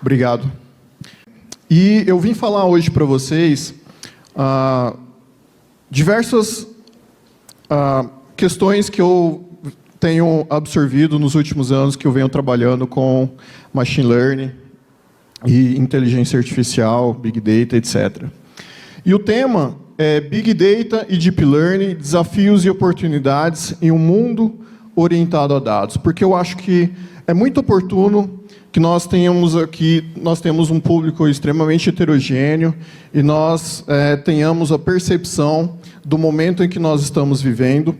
Obrigado. E eu vim falar hoje para vocês diversas questões que eu tenho absorvido nos últimos anos que eu venho trabalhando com Machine Learning e Inteligência Artificial, Big Data, etc. E o tema é Big Data e Deep Learning, desafios e oportunidades em um mundo orientado a dados. Porque eu acho que é muito oportuno que nós temos um público extremamente heterogêneo e nós tenhamos a percepção do momento em que nós estamos vivendo.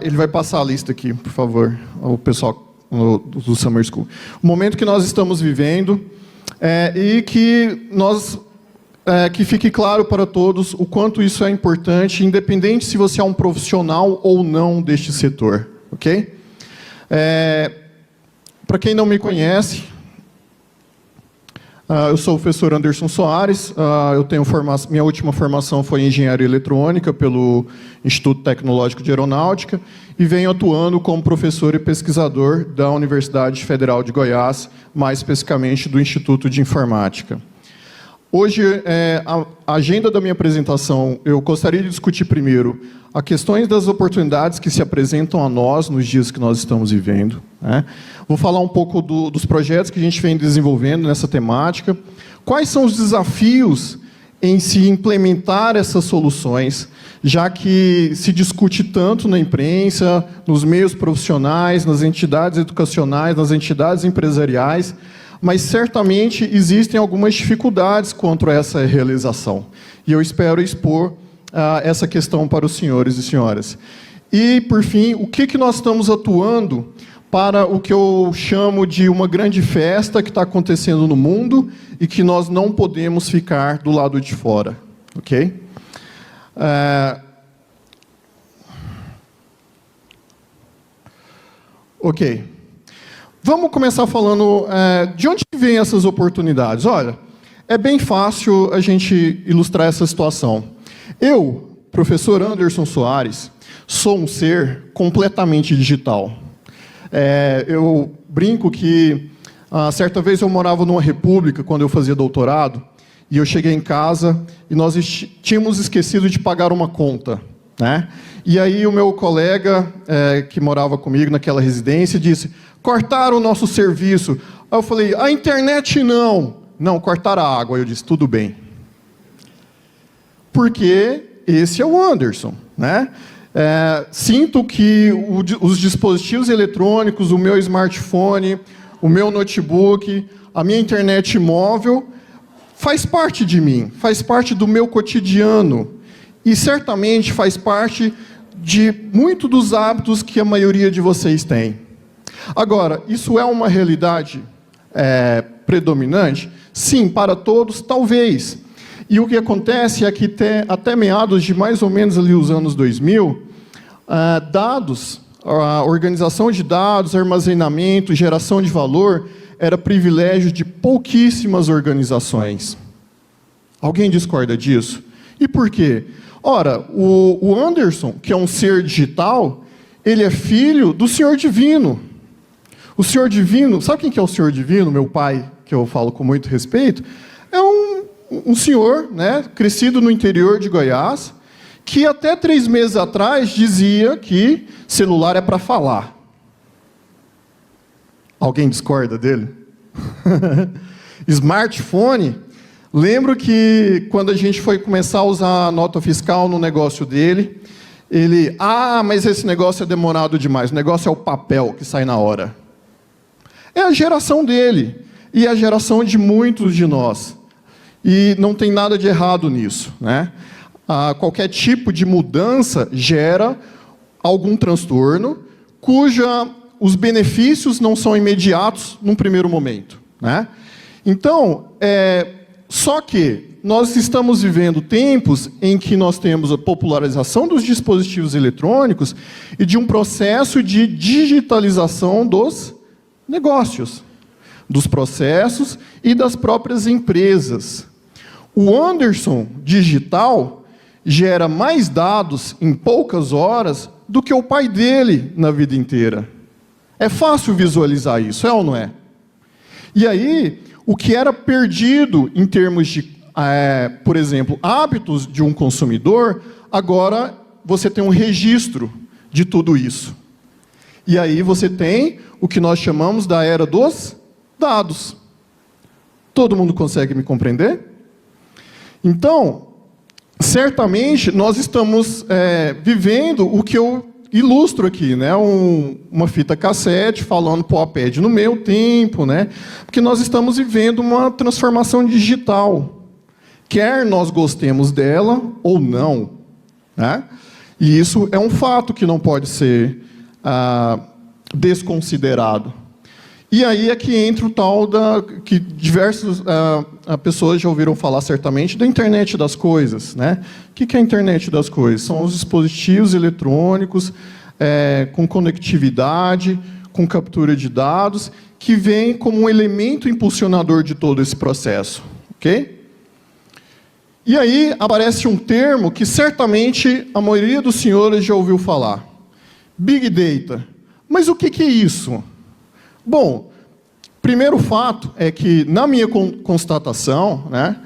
Ele vai passar a lista aqui, por favor, o pessoal do Summer School. O momento que nós estamos vivendo e que que fique claro para todos o quanto isso é importante, independente se você é um profissional ou não deste setor, ok? Para quem não me conhece, eu sou o professor Anderson Soares, minha última formação foi em Engenharia Eletrônica pelo Instituto Tecnológico de Aeronáutica e venho atuando como professor e pesquisador da Universidade Federal de Goiás, mais especificamente do Instituto de Informática. Hoje, a agenda da minha apresentação, eu gostaria de discutir primeiro as questões das oportunidades que se apresentam a nós nos dias que nós estamos vivendo, né? Vou falar um pouco dos projetos que a gente vem desenvolvendo nessa temática, quais são os desafios em se implementar essas soluções, já que se discute tanto na imprensa, nos meios profissionais, nas entidades educacionais, nas entidades empresariais, mas certamente existem algumas dificuldades quanto a essa realização. E eu espero expor essa questão para os senhores e senhoras. E, por fim, o que nós estamos atuando para o que eu chamo de uma grande festa que está acontecendo no mundo e que nós não podemos ficar do lado de fora. Ok? Ok. Vamos começar falando de onde vêm essas oportunidades. Olha, é bem fácil a gente ilustrar essa situação. Eu, professor Anderson Soares, sou um ser completamente digital. Eu brinco que, certa vez eu morava numa república, quando eu fazia doutorado, e eu cheguei em casa e nós tínhamos esquecido de pagar uma conta, né? E aí o meu colega, que morava comigo naquela residência, disse: cortaram o nosso serviço. Aí eu falei: a internet não. Não, cortaram a água. Aí eu disse: tudo bem. Porque esse é o Anderson, né? Sinto que os dispositivos eletrônicos, o meu smartphone, o meu notebook, a minha internet móvel, faz parte de mim, faz parte do meu cotidiano. E certamente faz parte de muitos dos hábitos que a maioria de vocês tem. Agora, isso é uma realidade predominante? Sim, para todos, talvez. E o que acontece é que até meados de mais ou menos ali os anos 2000, a organização de dados, armazenamento, geração de valor, era privilégio de pouquíssimas organizações. Alguém discorda disso? E por quê? Ora, o Anderson, que é um ser digital, ele é filho do Senhor Divino. O Senhor Divino, sabe quem que é o Senhor Divino, meu pai, que eu falo com muito respeito? É um senhor, né, crescido no interior de Goiás, que até 3 meses atrás dizia que celular é para falar. Alguém discorda dele? Smartphone, lembro que quando a gente foi começar a usar a nota fiscal no negócio dele, ele, mas esse negócio é demorado demais, o negócio é o papel que sai na hora. É a geração dele, e a geração de muitos de nós. E não tem nada de errado nisso, né? Qualquer tipo de mudança gera algum transtorno, os benefícios não são imediatos num primeiro momento, né? Então, só que nós estamos vivendo tempos em que nós temos a popularização dos dispositivos eletrônicos e de um processo de digitalização dos negócios, dos processos e das próprias empresas. O Anderson digital gera mais dados em poucas horas do que o pai dele na vida inteira. É fácil visualizar isso, é ou não é? E aí, o que era perdido em termos de, por exemplo, hábitos de um consumidor, agora você tem um registro de tudo isso. E aí você tem o que nós chamamos da era dos dados. Todo mundo consegue me compreender? Então, certamente, nós estamos vivendo o que eu ilustro aqui, né? Uma fita cassete falando para o iPad no meu tempo, né? Porque nós estamos vivendo uma transformação digital. Quer nós gostemos dela ou não, né? E isso é um fato que não pode ser desconsiderado. E aí é que entra o tal que diversas pessoas já ouviram falar certamente da internet das coisas, né? O que é a internet das coisas? São os dispositivos eletrônicos com conectividade, com captura de dados, que vem como um elemento impulsionador de todo esse processo, ok? E aí aparece um termo que certamente a maioria dos senhores já ouviu falar: Big Data. Mas o que é isso? Bom, primeiro fato é que, na minha constatação, né,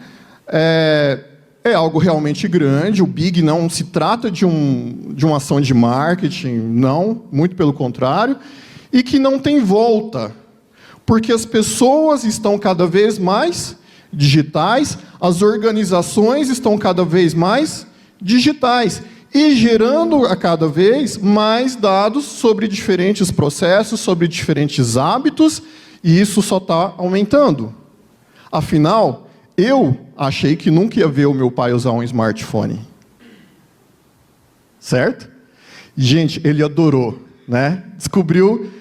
é algo realmente grande. O Big não se trata de uma ação de marketing, não, muito pelo contrário, e que não tem volta, porque as pessoas estão cada vez mais digitais, as organizações estão cada vez mais digitais, e gerando a cada vez mais dados sobre diferentes processos, sobre diferentes hábitos, e isso só está aumentando. Afinal, eu achei que nunca ia ver o meu pai usar um smartphone. Certo? Gente, ele adorou, né? Descobriu,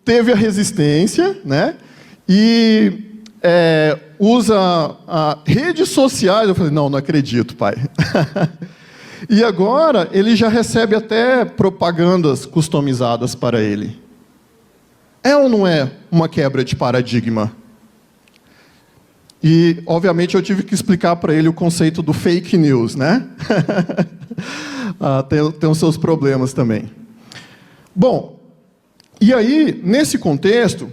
teve a resistência, né? E usa redes sociais. Eu falei, não acredito, pai. E agora, ele já recebe até propagandas customizadas para ele. É ou não é uma quebra de paradigma? E, obviamente, eu tive que explicar para ele o conceito do fake news, né? Tem os seus problemas também. Bom, e aí, nesse contexto,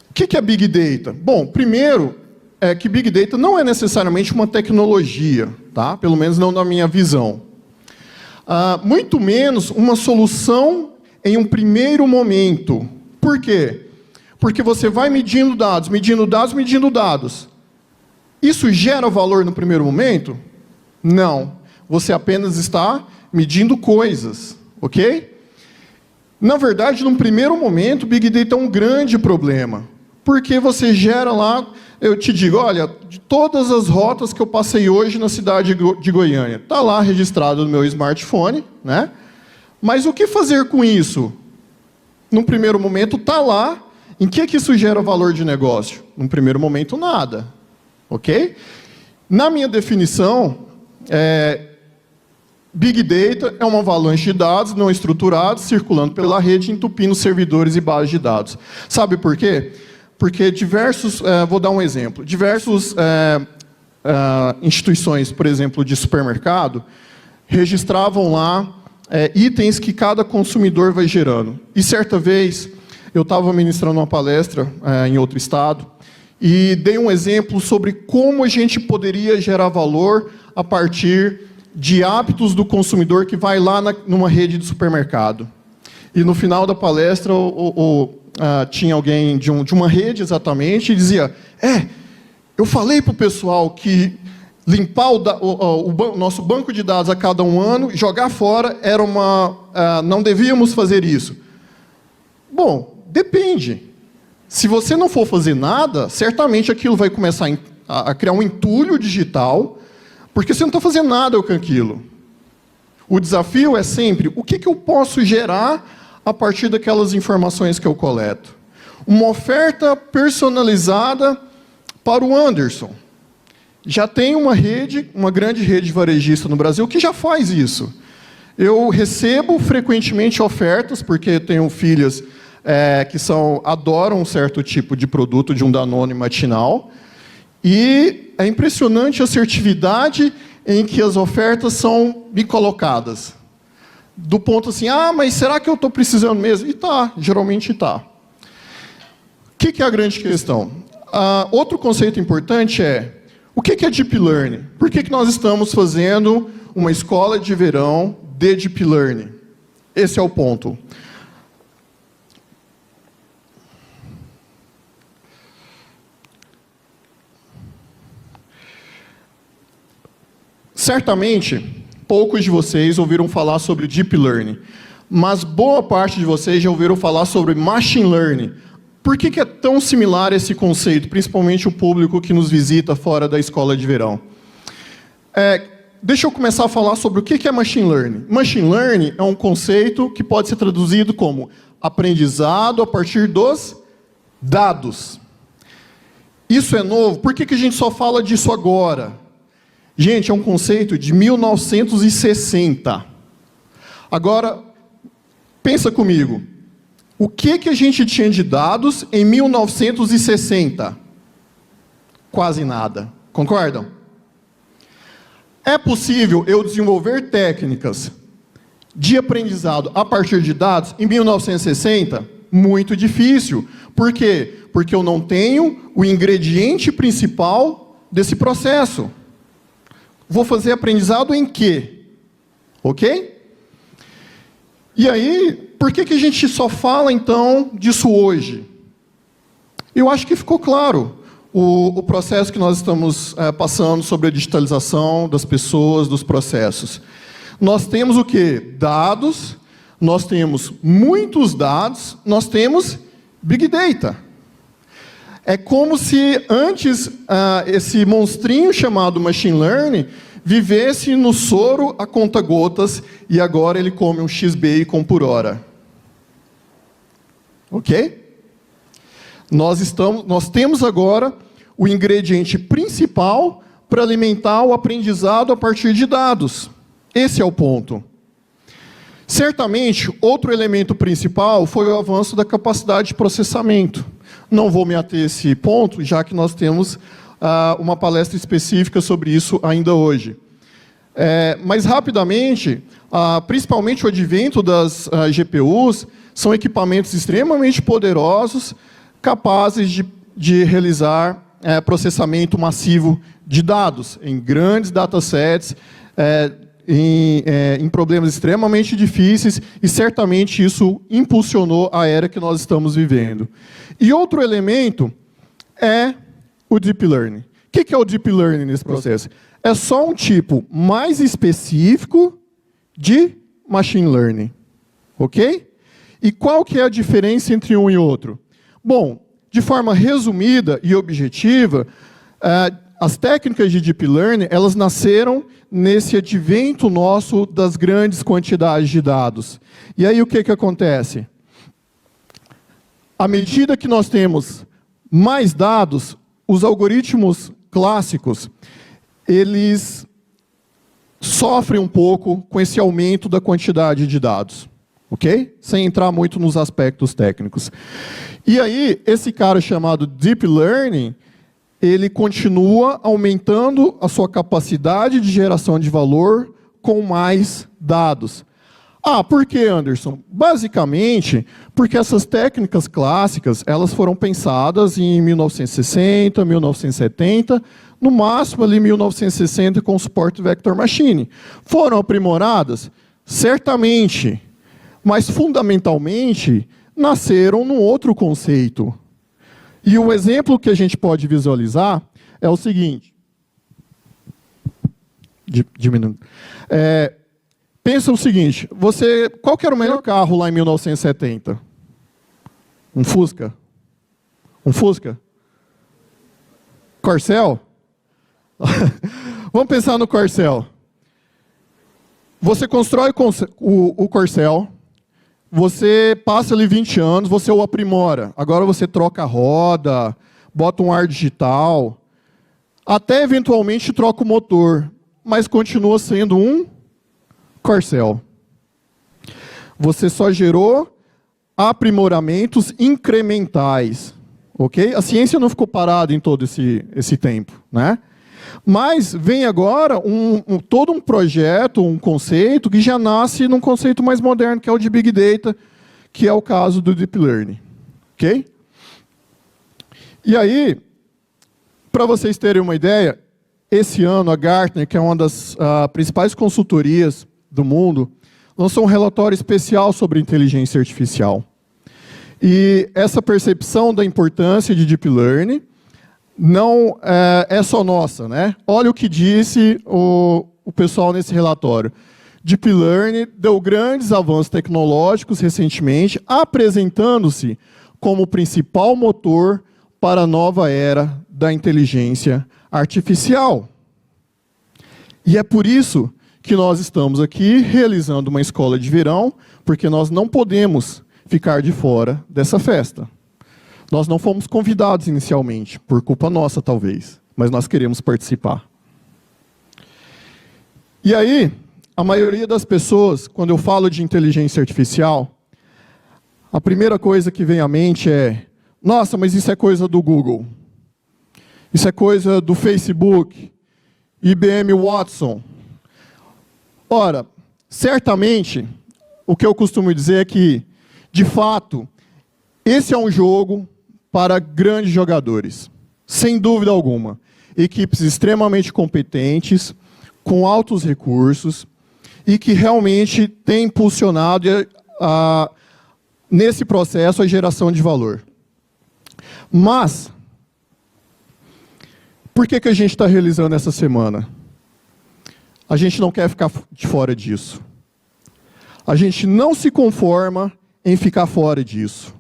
o que é Big Data? Bom, primeiro, é que Big Data não é necessariamente uma tecnologia, tá? Pelo menos não na minha visão. Muito menos uma solução em um primeiro momento. Por quê? Porque você vai medindo dados, medindo dados, medindo dados. Isso gera valor no primeiro momento? Não. Você apenas está medindo coisas, ok? Na verdade, num primeiro momento, Big Data é um grande problema. Porque você gera lá, eu te digo, olha, de todas as rotas que eu passei hoje na cidade de Goiânia, está lá registrado no meu smartphone, né? Mas o que fazer com isso? Num primeiro momento, está lá. Em que isso gera valor de negócio? Num primeiro momento, nada. Ok? Na minha definição, Big Data é uma avalanche de dados não estruturados circulando pela rede, entupindo servidores e bases de dados. Sabe por quê? Porque vou dar um exemplo, diversas instituições, por exemplo, de supermercado, registravam lá itens que cada consumidor vai gerando. E certa vez, eu estava ministrando uma palestra em outro estado, e dei um exemplo sobre como a gente poderia gerar valor a partir de hábitos do consumidor que vai lá numa rede de supermercado. E no final da palestra, tinha alguém de uma rede exatamente, e dizia, eu falei para o pessoal que limpar o nosso banco de dados a cada um ano, jogar fora, não devíamos fazer isso. Bom, depende. Se você não for fazer nada, certamente aquilo vai começar a criar um entulho digital, porque você não está fazendo nada com aquilo. O desafio é sempre, o que eu posso gerar a partir daquelas informações que eu coleto? Uma oferta personalizada para o Anderson. Já tem uma grande rede varejista no Brasil que já faz isso. Eu recebo frequentemente ofertas, porque tenho filhas que adoram um certo tipo de produto de um Danone matinal, e é impressionante a assertividade em que as ofertas são me colocadas. Do ponto assim, mas será que eu estou precisando mesmo? E tá, geralmente tá. O que é a grande questão? Outro conceito importante é, o que é Deep Learning? Por que nós estamos fazendo uma escola de verão de Deep Learning? Esse é o ponto. Certamente, poucos de vocês ouviram falar sobre Deep Learning, mas boa parte de vocês já ouviram falar sobre Machine Learning. Por que é tão similar esse conceito, principalmente o público que nos visita fora da escola de verão? Deixa eu começar a falar sobre o que é Machine Learning. Machine Learning é um conceito que pode ser traduzido como aprendizado a partir dos dados. Isso é novo? Por que a gente só fala disso agora? Gente, é um conceito de 1960. Agora, pensa comigo. O que a gente tinha de dados em 1960? Quase nada. Concordam? É possível eu desenvolver técnicas de aprendizado a partir de dados em 1960? Muito difícil. Por quê? Porque eu não tenho o ingrediente principal desse processo. Vou fazer aprendizado em quê? Ok? E aí, por que a gente só fala, então, disso hoje? Eu acho que ficou claro o processo que nós estamos passando sobre a digitalização das pessoas, dos processos. Nós temos o quê? Dados, nós temos muitos dados, nós temos Big Data. É como se antes esse monstrinho chamado Machine Learning vivesse no soro a conta-gotas e agora ele come um X-Bacon por hora. Ok? Nós temos agora o ingrediente principal para alimentar o aprendizado a partir de dados. Esse é o ponto. Certamente, outro elemento principal foi o avanço da capacidade de processamento. Não vou me ater a esse ponto, já que nós temos uma palestra específica sobre isso ainda hoje. Mas, rapidamente, principalmente o advento das GPUs, são equipamentos extremamente poderosos, capazes de realizar processamento massivo de dados em grandes datasets, em problemas extremamente difíceis, e certamente isso impulsionou a era que nós estamos vivendo. E outro elemento é o Deep Learning. O que é o Deep Learning nesse processo? É só um tipo mais específico de Machine Learning. Ok? E qual que é a diferença entre um e outro? Bom, de forma resumida e objetiva, as técnicas de Deep Learning, elas nasceram nesse advento nosso das grandes quantidades de dados. E aí o que acontece? À medida que nós temos mais dados, os algoritmos clássicos, eles sofrem um pouco com esse aumento da quantidade de dados. Ok? Sem entrar muito nos aspectos técnicos. E aí, esse cara chamado Deep Learning, ele continua aumentando a sua capacidade de geração de valor com mais dados. Por que, Anderson? Basicamente, porque essas técnicas clássicas, elas foram pensadas em 1960, 1970, no máximo ali 1960 com o suporte Vector Machine. Foram aprimoradas? Certamente. Mas, fundamentalmente, nasceram num outro conceito. E o exemplo que a gente pode visualizar é o seguinte. Diminuindo. Pensa o seguinte, qual que era o melhor carro lá em 1970? Um Fusca? Um Fusca? Corcel? Vamos pensar no Corcel. Você constrói o Corcel, você passa ali 20 anos, você o aprimora. Agora você troca a roda, bota um ar digital, até eventualmente troca o motor, mas continua sendo um Corcel. Você só gerou aprimoramentos incrementais. Ok? A ciência não ficou parada em todo esse tempo, né? Mas vem agora todo um projeto, um conceito que já nasce num conceito mais moderno, que é o de Big Data, que é o caso do Deep Learning. Ok? E aí, para vocês terem uma ideia, esse ano a Gartner, que é uma das principais consultorias do mundo, lançou um relatório especial sobre inteligência artificial. E essa percepção da importância de Deep Learning não é só nossa, né? Olha o que disse o pessoal nesse relatório. Deep Learning deu grandes avanços tecnológicos recentemente, apresentando-se como o principal motor para a nova era da inteligência artificial. E é por isso que nós estamos aqui realizando uma escola de verão, porque nós não podemos ficar de fora dessa festa. Nós não fomos convidados inicialmente, por culpa nossa talvez, mas nós queremos participar. E aí, a maioria das pessoas, quando eu falo de inteligência artificial, a primeira coisa que vem à mente é: nossa, mas isso é coisa do Google. Isso é coisa do Facebook, IBM Watson. Ora, certamente, o que eu costumo dizer é que, de fato, esse é um jogo para grandes jogadores, sem dúvida alguma. Equipes extremamente competentes, com altos recursos, e que realmente têm impulsionado nesse processo a geração de valor. Mas, por que a gente está realizando essa semana? A gente não quer ficar de fora disso. A gente não se conforma em ficar fora disso.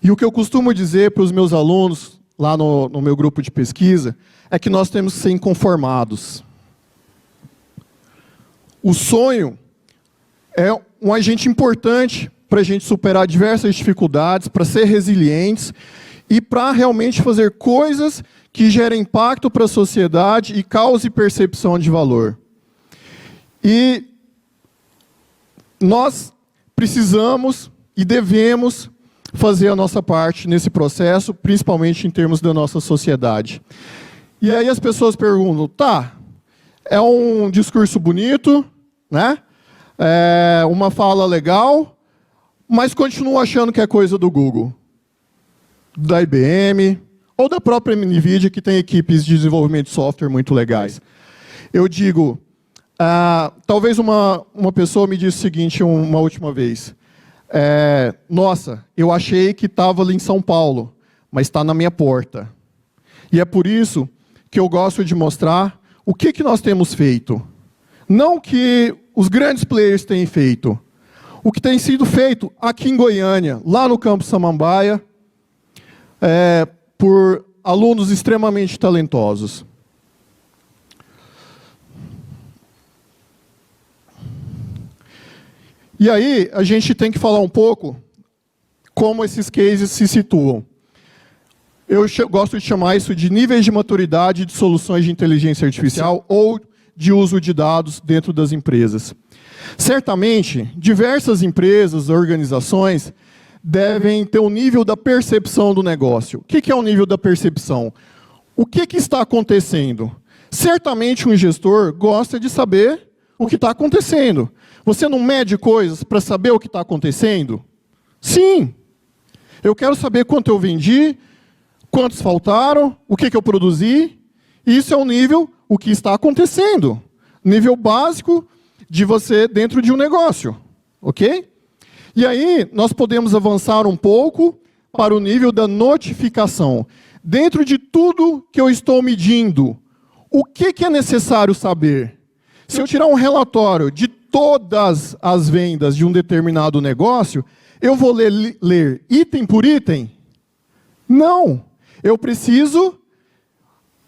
E o que eu costumo dizer para os meus alunos, lá no meu grupo de pesquisa, é que nós temos que ser inconformados. O sonho é um agente importante para a gente superar diversas dificuldades, para ser resilientes e para realmente fazer coisas que gerem impacto para a sociedade e cause percepção de valor. E nós precisamos e devemos fazer a nossa parte nesse processo, principalmente em termos da nossa sociedade. E aí as pessoas perguntam, tá, é um discurso bonito, né? É uma fala legal, mas continuo achando que é coisa do Google, da IBM, ou da própria NVIDIA, que tem equipes de desenvolvimento de software muito legais. Eu digo, talvez uma pessoa me disse o seguinte uma última vez, nossa, eu achei que estava ali em São Paulo, mas está na minha porta. E é por isso que eu gosto de mostrar o que nós temos feito. Não o que os grandes players têm feito. O que tem sido feito aqui em Goiânia, lá no Campus Samambaia, por alunos extremamente talentosos. E aí, a gente tem que falar um pouco como esses cases se situam. Eu gosto de chamar isso de níveis de maturidade de soluções de inteligência artificial ou de uso de dados dentro das empresas. Certamente, diversas empresas, organizações, devem ter um nível da percepção do negócio. O que é o nível da percepção? O que está acontecendo? Certamente um gestor gosta de saber o que está acontecendo. Você não mede coisas para saber o que está acontecendo? Sim. Eu quero saber quanto eu vendi, quantos faltaram, o que eu produzi. Isso é o nível, o que está acontecendo. Nível básico de você dentro de um negócio. Ok? E aí, nós podemos avançar um pouco para o nível da notificação. Dentro de tudo que eu estou medindo, o que é necessário saber? Se eu tirar um relatório de todas as vendas de um determinado negócio, eu vou ler item por item? Não. Eu preciso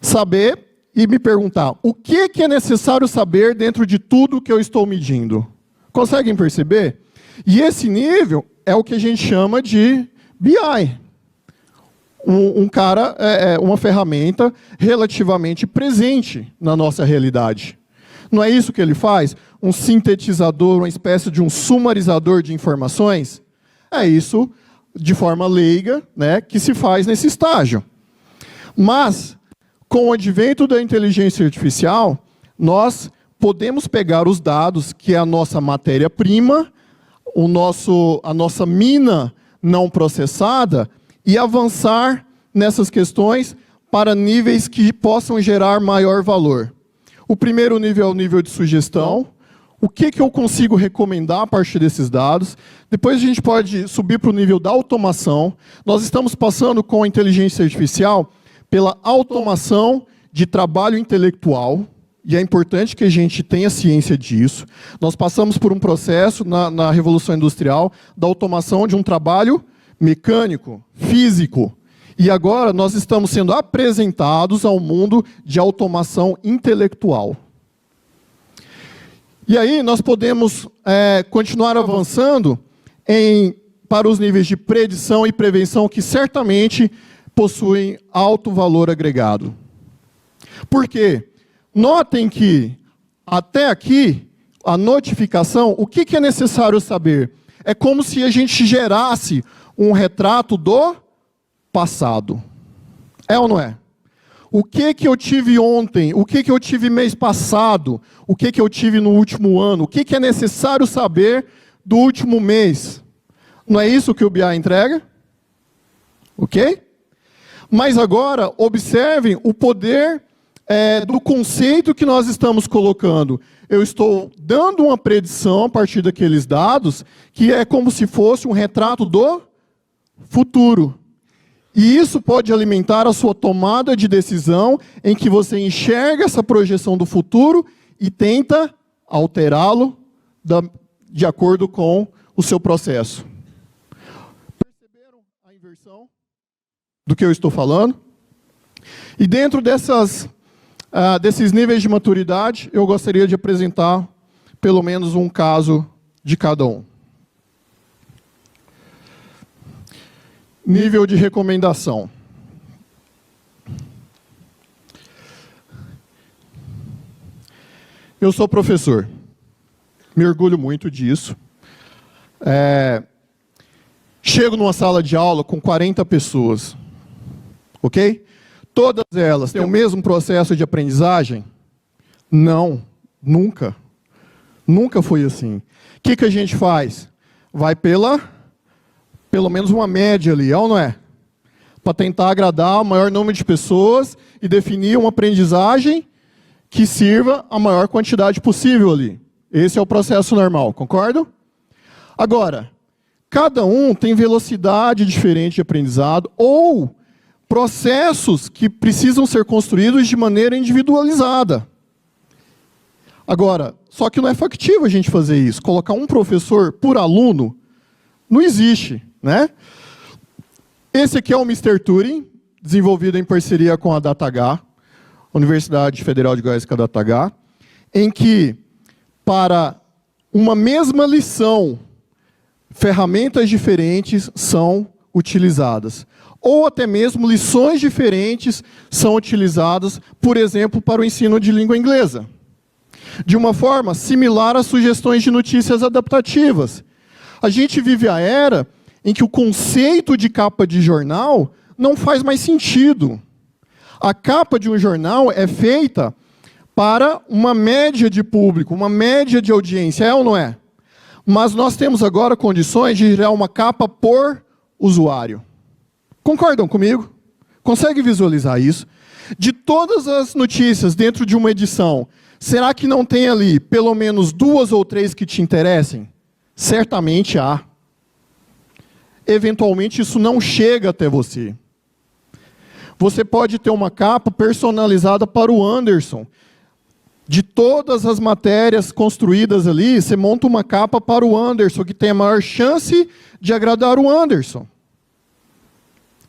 saber e me perguntar, o que é necessário saber dentro de tudo que eu estou medindo? Conseguem perceber? E esse nível é o que a gente chama de BI. Uma ferramenta relativamente presente na nossa realidade. Não é isso que ele faz? Um sintetizador, uma espécie de um sumarizador de informações? É isso, de forma leiga, né, que se faz nesse estágio. Mas, com o advento da inteligência artificial, nós podemos pegar os dados, que é a nossa matéria-prima, a nossa mina não processada, e avançar nessas questões para níveis que possam gerar maior valor. O primeiro nível é o nível de sugestão. O que eu consigo recomendar a partir desses dados? Depois a gente pode subir para o nível da automação. Nós estamos passando com a inteligência artificial pela automação de trabalho intelectual, e é importante que a gente tenha ciência disso. Nós passamos por um processo na Revolução Industrial da automação de um trabalho mecânico, físico. E agora nós estamos sendo apresentados ao mundo de automação intelectual. E aí nós podemos continuar avançando para os níveis de predição e prevenção que certamente possuem alto valor agregado. Por quê? Notem que, até aqui, a notificação, o que é necessário saber? É como se a gente gerasse um retrato do passado. É ou não é? O que eu tive ontem? O que eu tive mês passado? O que eu tive no último ano? O que é necessário saber do último mês? Não é isso que o BI entrega? Ok? Mas agora, observem o poder do conceito que nós estamos colocando. Eu estou dando uma predição a partir daqueles dados, que é como se fosse um retrato do futuro. E isso pode alimentar a sua tomada de decisão, em que você enxerga essa projeção do futuro e tenta alterá-lo de acordo com o seu processo. Perceberam a inversão do que eu estou falando? E dentro desses níveis de maturidade, eu gostaria de apresentar pelo menos um caso de cada um. Nível de recomendação. Eu sou professor. Me orgulho muito disso. Chego numa sala de aula com 40 pessoas. Ok? Todas elas têm o mesmo processo de aprendizagem? Não, nunca. Nunca foi assim. O que a gente faz? Vai pelo menos uma média ali, é ou não é? Para tentar agradar o maior número de pessoas e definir uma aprendizagem que sirva a maior quantidade possível ali. Esse é o processo normal, concordam? Agora, cada um tem velocidade diferente de aprendizado ou processos que precisam ser construídos de maneira individualizada. Agora, só que não é factível a gente fazer isso. Colocar um professor por aluno não existe, né? Esse aqui é o Mr. Turing, desenvolvido em parceria com a DataH, Universidade Federal de Goiás com a DataH, em que, para uma mesma lição, ferramentas diferentes são utilizadas. Ou até mesmo lições diferentes são utilizadas, por exemplo, para o ensino de língua inglesa. De uma forma similar às sugestões de notícias adaptativas. A gente vive a era em que o conceito de capa de jornal não faz mais sentido. A capa de um jornal é feita para uma média de público, uma média de audiência, é ou não é? Mas nós temos agora condições de gerar uma capa por usuário. Concordam comigo? Consegue visualizar isso? De todas as notícias dentro de uma edição, será que não tem ali pelo menos 2 ou 3 que te interessem? Certamente há. Eventualmente isso não chega até você. Você pode ter uma capa personalizada para o Anderson. De todas as matérias construídas ali, você monta uma capa para o Anderson, que tem a maior chance de agradar o Anderson.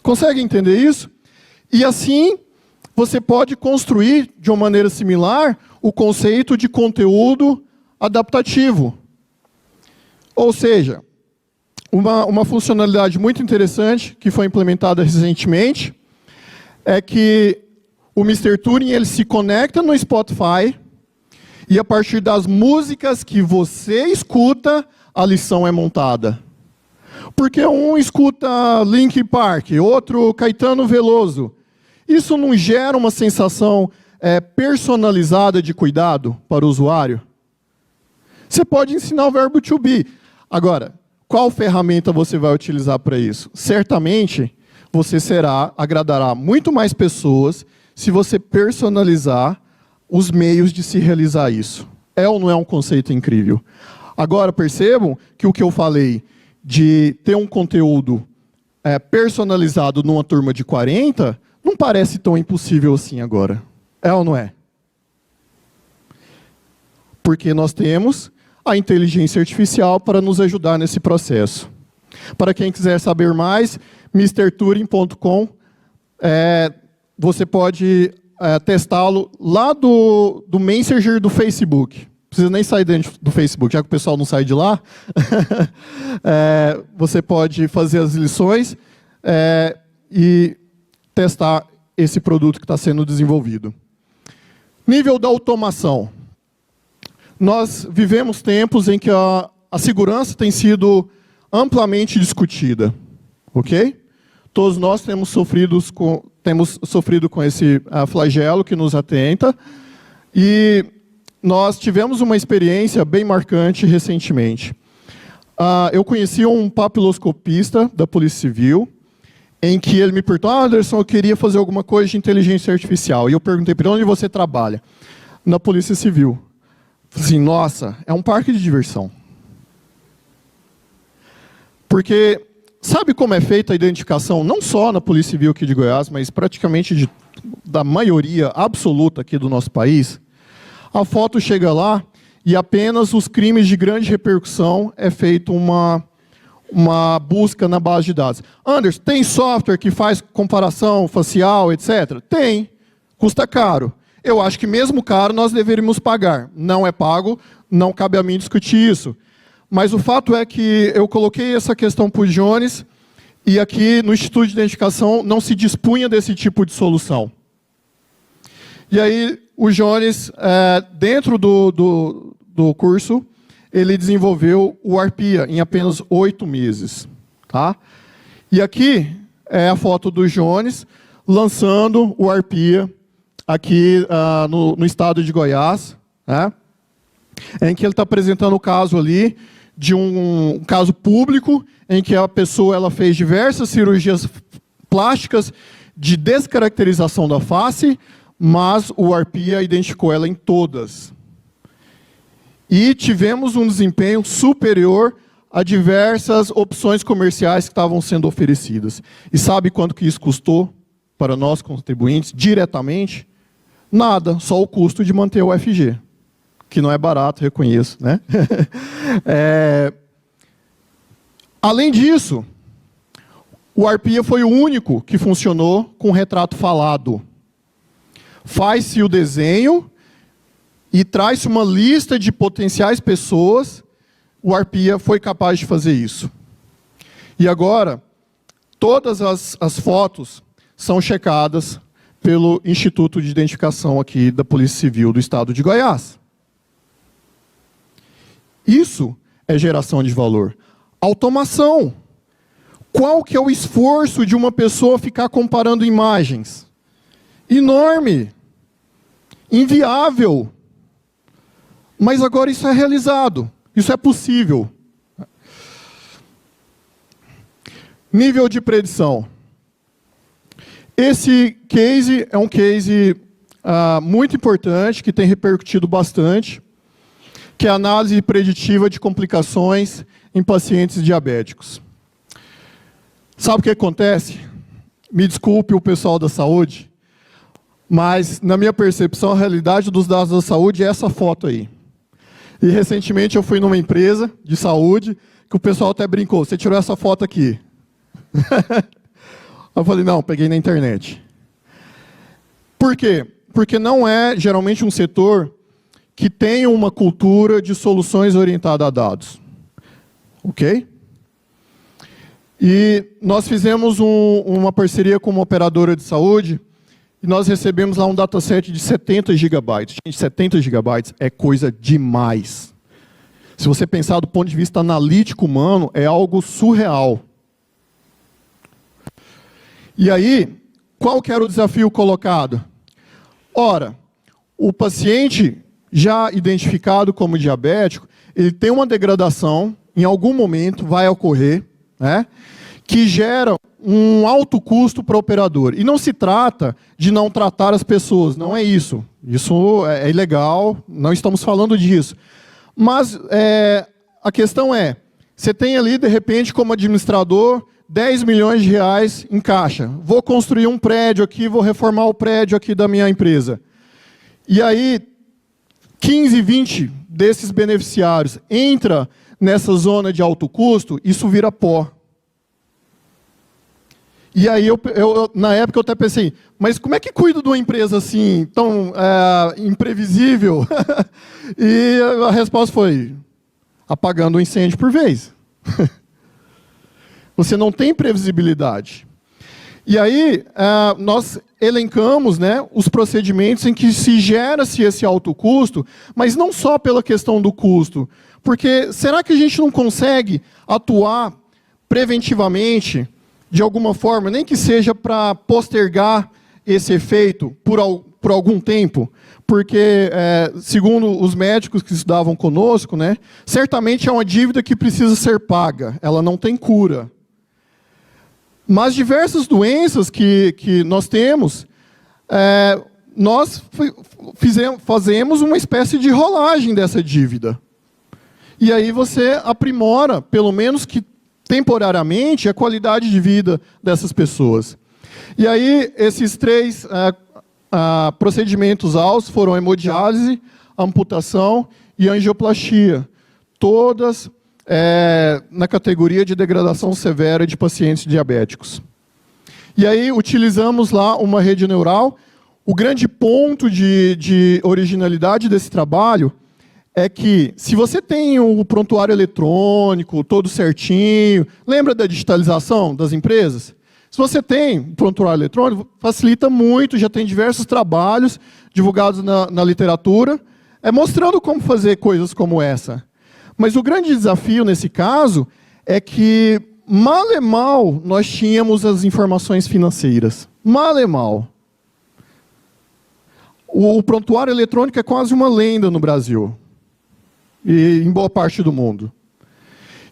Consegue entender isso? E assim, você pode construir, de uma maneira similar, o conceito de conteúdo adaptativo. Ou seja, uma funcionalidade muito interessante, que foi implementada recentemente, é que o Mr. Turing ele se conecta no Spotify, e a partir das músicas que você escuta, a lição é montada. Porque um escuta Linkin Park, outro Caetano Veloso. Isso não gera uma sensação personalizada de cuidado para o usuário? Você pode ensinar o verbo to be. Agora, qual ferramenta você vai utilizar para isso? Certamente, você agradará muito mais pessoas se você personalizar os meios de se realizar isso. É ou não é um conceito incrível? Agora, percebam que o que eu falei de ter um conteúdo personalizado numa turma de 40, não parece tão impossível assim agora. É ou não é? Porque nós temos a inteligência artificial para nos ajudar nesse processo. Para quem quiser saber mais, mrturing.com, você pode testá-lo lá do Messenger do Facebook. Não precisa nem sair dentro do Facebook, já que o pessoal não sai de lá. Você pode fazer as lições e testar esse produto que está sendo desenvolvido. Nível da automação. Nós vivemos tempos em que a segurança tem sido amplamente discutida, ok? Todos nós temos sofrido com esse flagelo que nos atenta, e nós tivemos uma experiência bem marcante recentemente. Eu conheci um papiloscopista da Polícia Civil, em que ele me perguntou: Anderson, eu queria fazer alguma coisa de inteligência artificial. E eu perguntei para ele: onde você trabalha? Na Polícia Civil. Assim, nossa, é um parque de diversão. Porque sabe como é feita a identificação, não só na Polícia Civil aqui de Goiás, mas praticamente da maioria absoluta aqui do nosso país? A foto chega lá e apenas os crimes de grande repercussão é feito uma busca na base de dados. Anderson, tem software que faz comparação facial, etc? Tem. Custa caro. Eu acho que mesmo caro nós deveríamos pagar. Não é pago, não cabe a mim discutir isso. Mas o fato é que eu coloquei essa questão para o Jones, e aqui no Instituto de Identificação não se dispunha desse tipo de solução. E aí o Jones, dentro do curso, ele desenvolveu o ARPIA em apenas 8 meses. Tá? E aqui é a foto do Jones lançando o ARPIA aqui no estado de Goiás, né? Em que ele está apresentando o caso ali de um caso público em que a pessoa ela fez diversas cirurgias plásticas de descaracterização da face, mas o ARPIA identificou ela em todas. E tivemos um desempenho superior a diversas opções comerciais que estavam sendo oferecidas. E sabe quanto que isso custou para nós contribuintes diretamente? Nada, só o custo de manter o FG, que não é barato, reconheço, né? Além disso, o ARPIA foi o único que funcionou com retrato falado. Faz-se o desenho e traz-se uma lista de potenciais pessoas. O ARPIA foi capaz de fazer isso. E agora, todas as fotos são checadas pelo Instituto de Identificação aqui da Polícia Civil do Estado de Goiás. Isso é geração de valor. Automação. Qual que é o esforço de uma pessoa ficar comparando imagens? Enorme. Inviável. Mas agora isso é realizado. Isso é possível. Nível de predição. Esse case é um case muito importante, que tem repercutido bastante, que é a análise preditiva de complicações em pacientes diabéticos. Sabe o que acontece? Me desculpe o pessoal da saúde, mas, na minha percepção, a realidade dos dados da saúde é essa foto aí. E, recentemente, eu fui numa empresa de saúde, que o pessoal até brincou: você tirou essa foto aqui. Eu falei: não, peguei na internet. Por quê? Porque não é, geralmente, um setor que tenha uma cultura de soluções orientadas a dados. Ok? E nós fizemos uma parceria com uma operadora de saúde, e nós recebemos lá um dataset de 70 gigabytes. Gente, 70 gigabytes é coisa demais. Se você pensar do ponto de vista analítico humano, é algo surreal. E aí, qual que era o desafio colocado? Ora, o paciente já identificado como diabético, ele tem uma degradação, em algum momento vai ocorrer, né, que geram um alto custo para o operador. E não se trata de não tratar as pessoas, não é isso. Isso é ilegal, não estamos falando disso. Mas a questão é, você tem ali, de repente, como administrador, 10 milhões de reais em caixa. Vou construir um prédio aqui, vou reformar o prédio aqui da minha empresa. E aí, 15, 20 desses beneficiários entra nessa zona de alto custo, isso vira pó. E aí, na época, eu até pensei, mas como é que cuido de uma empresa assim, tão imprevisível? E a resposta foi, apagando o incêndio por vez. Você não tem previsibilidade. E aí, nós elencamos, né, os procedimentos em que se gera-se esse alto custo, mas não só pela questão do custo, porque será que a gente não consegue atuar preventivamente, de alguma forma, nem que seja para postergar esse efeito por algum tempo? Porque, segundo os médicos que estudavam conosco, né, certamente é uma dívida que precisa ser paga, ela não tem cura. Mas diversas doenças que nós temos, nós fazemos uma espécie de rolagem dessa dívida. E aí você aprimora, pelo menos que temporariamente, a qualidade de vida dessas pessoas. E aí esses 3 procedimentos AUS foram hemodiálise, amputação e angioplastia. Todas na categoria de degradação severa de pacientes diabéticos. E aí utilizamos lá uma rede neural. O grande ponto de originalidade desse trabalho é que, se você tem o prontuário eletrônico, todo certinho, lembra da digitalização das empresas? Se você tem o prontuário eletrônico, facilita muito, já tem diversos trabalhos divulgados na literatura, mostrando como fazer coisas como essa. Mas o grande desafio, nesse caso, é que, mal e mal, nós tínhamos as informações financeiras. Mal e mal. O prontuário eletrônico é quase uma lenda no Brasil. E em boa parte do mundo.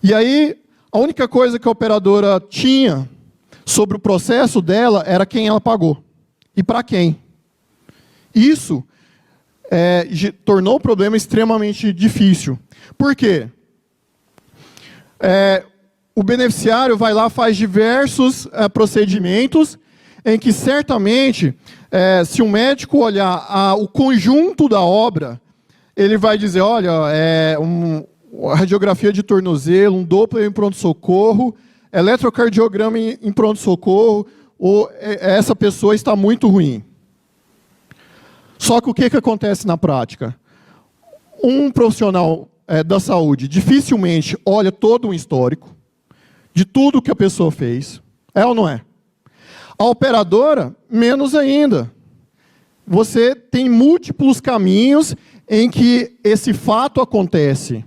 E aí, a única coisa que a operadora tinha sobre o processo dela era quem ela pagou. E para quem. Isso tornou o problema extremamente difícil. Por quê? O beneficiário vai lá, faz diversos procedimentos, em que certamente, se um médico olhar o conjunto da obra, ele vai dizer, olha, a radiografia de tornozelo, um Doppler em pronto-socorro, eletrocardiograma em pronto-socorro, essa pessoa está muito ruim. Só que o que acontece na prática? Um profissional da saúde dificilmente olha todo um histórico de tudo que a pessoa fez. É ou não é? A operadora, menos ainda. Você tem múltiplos caminhos em que esse fato acontece.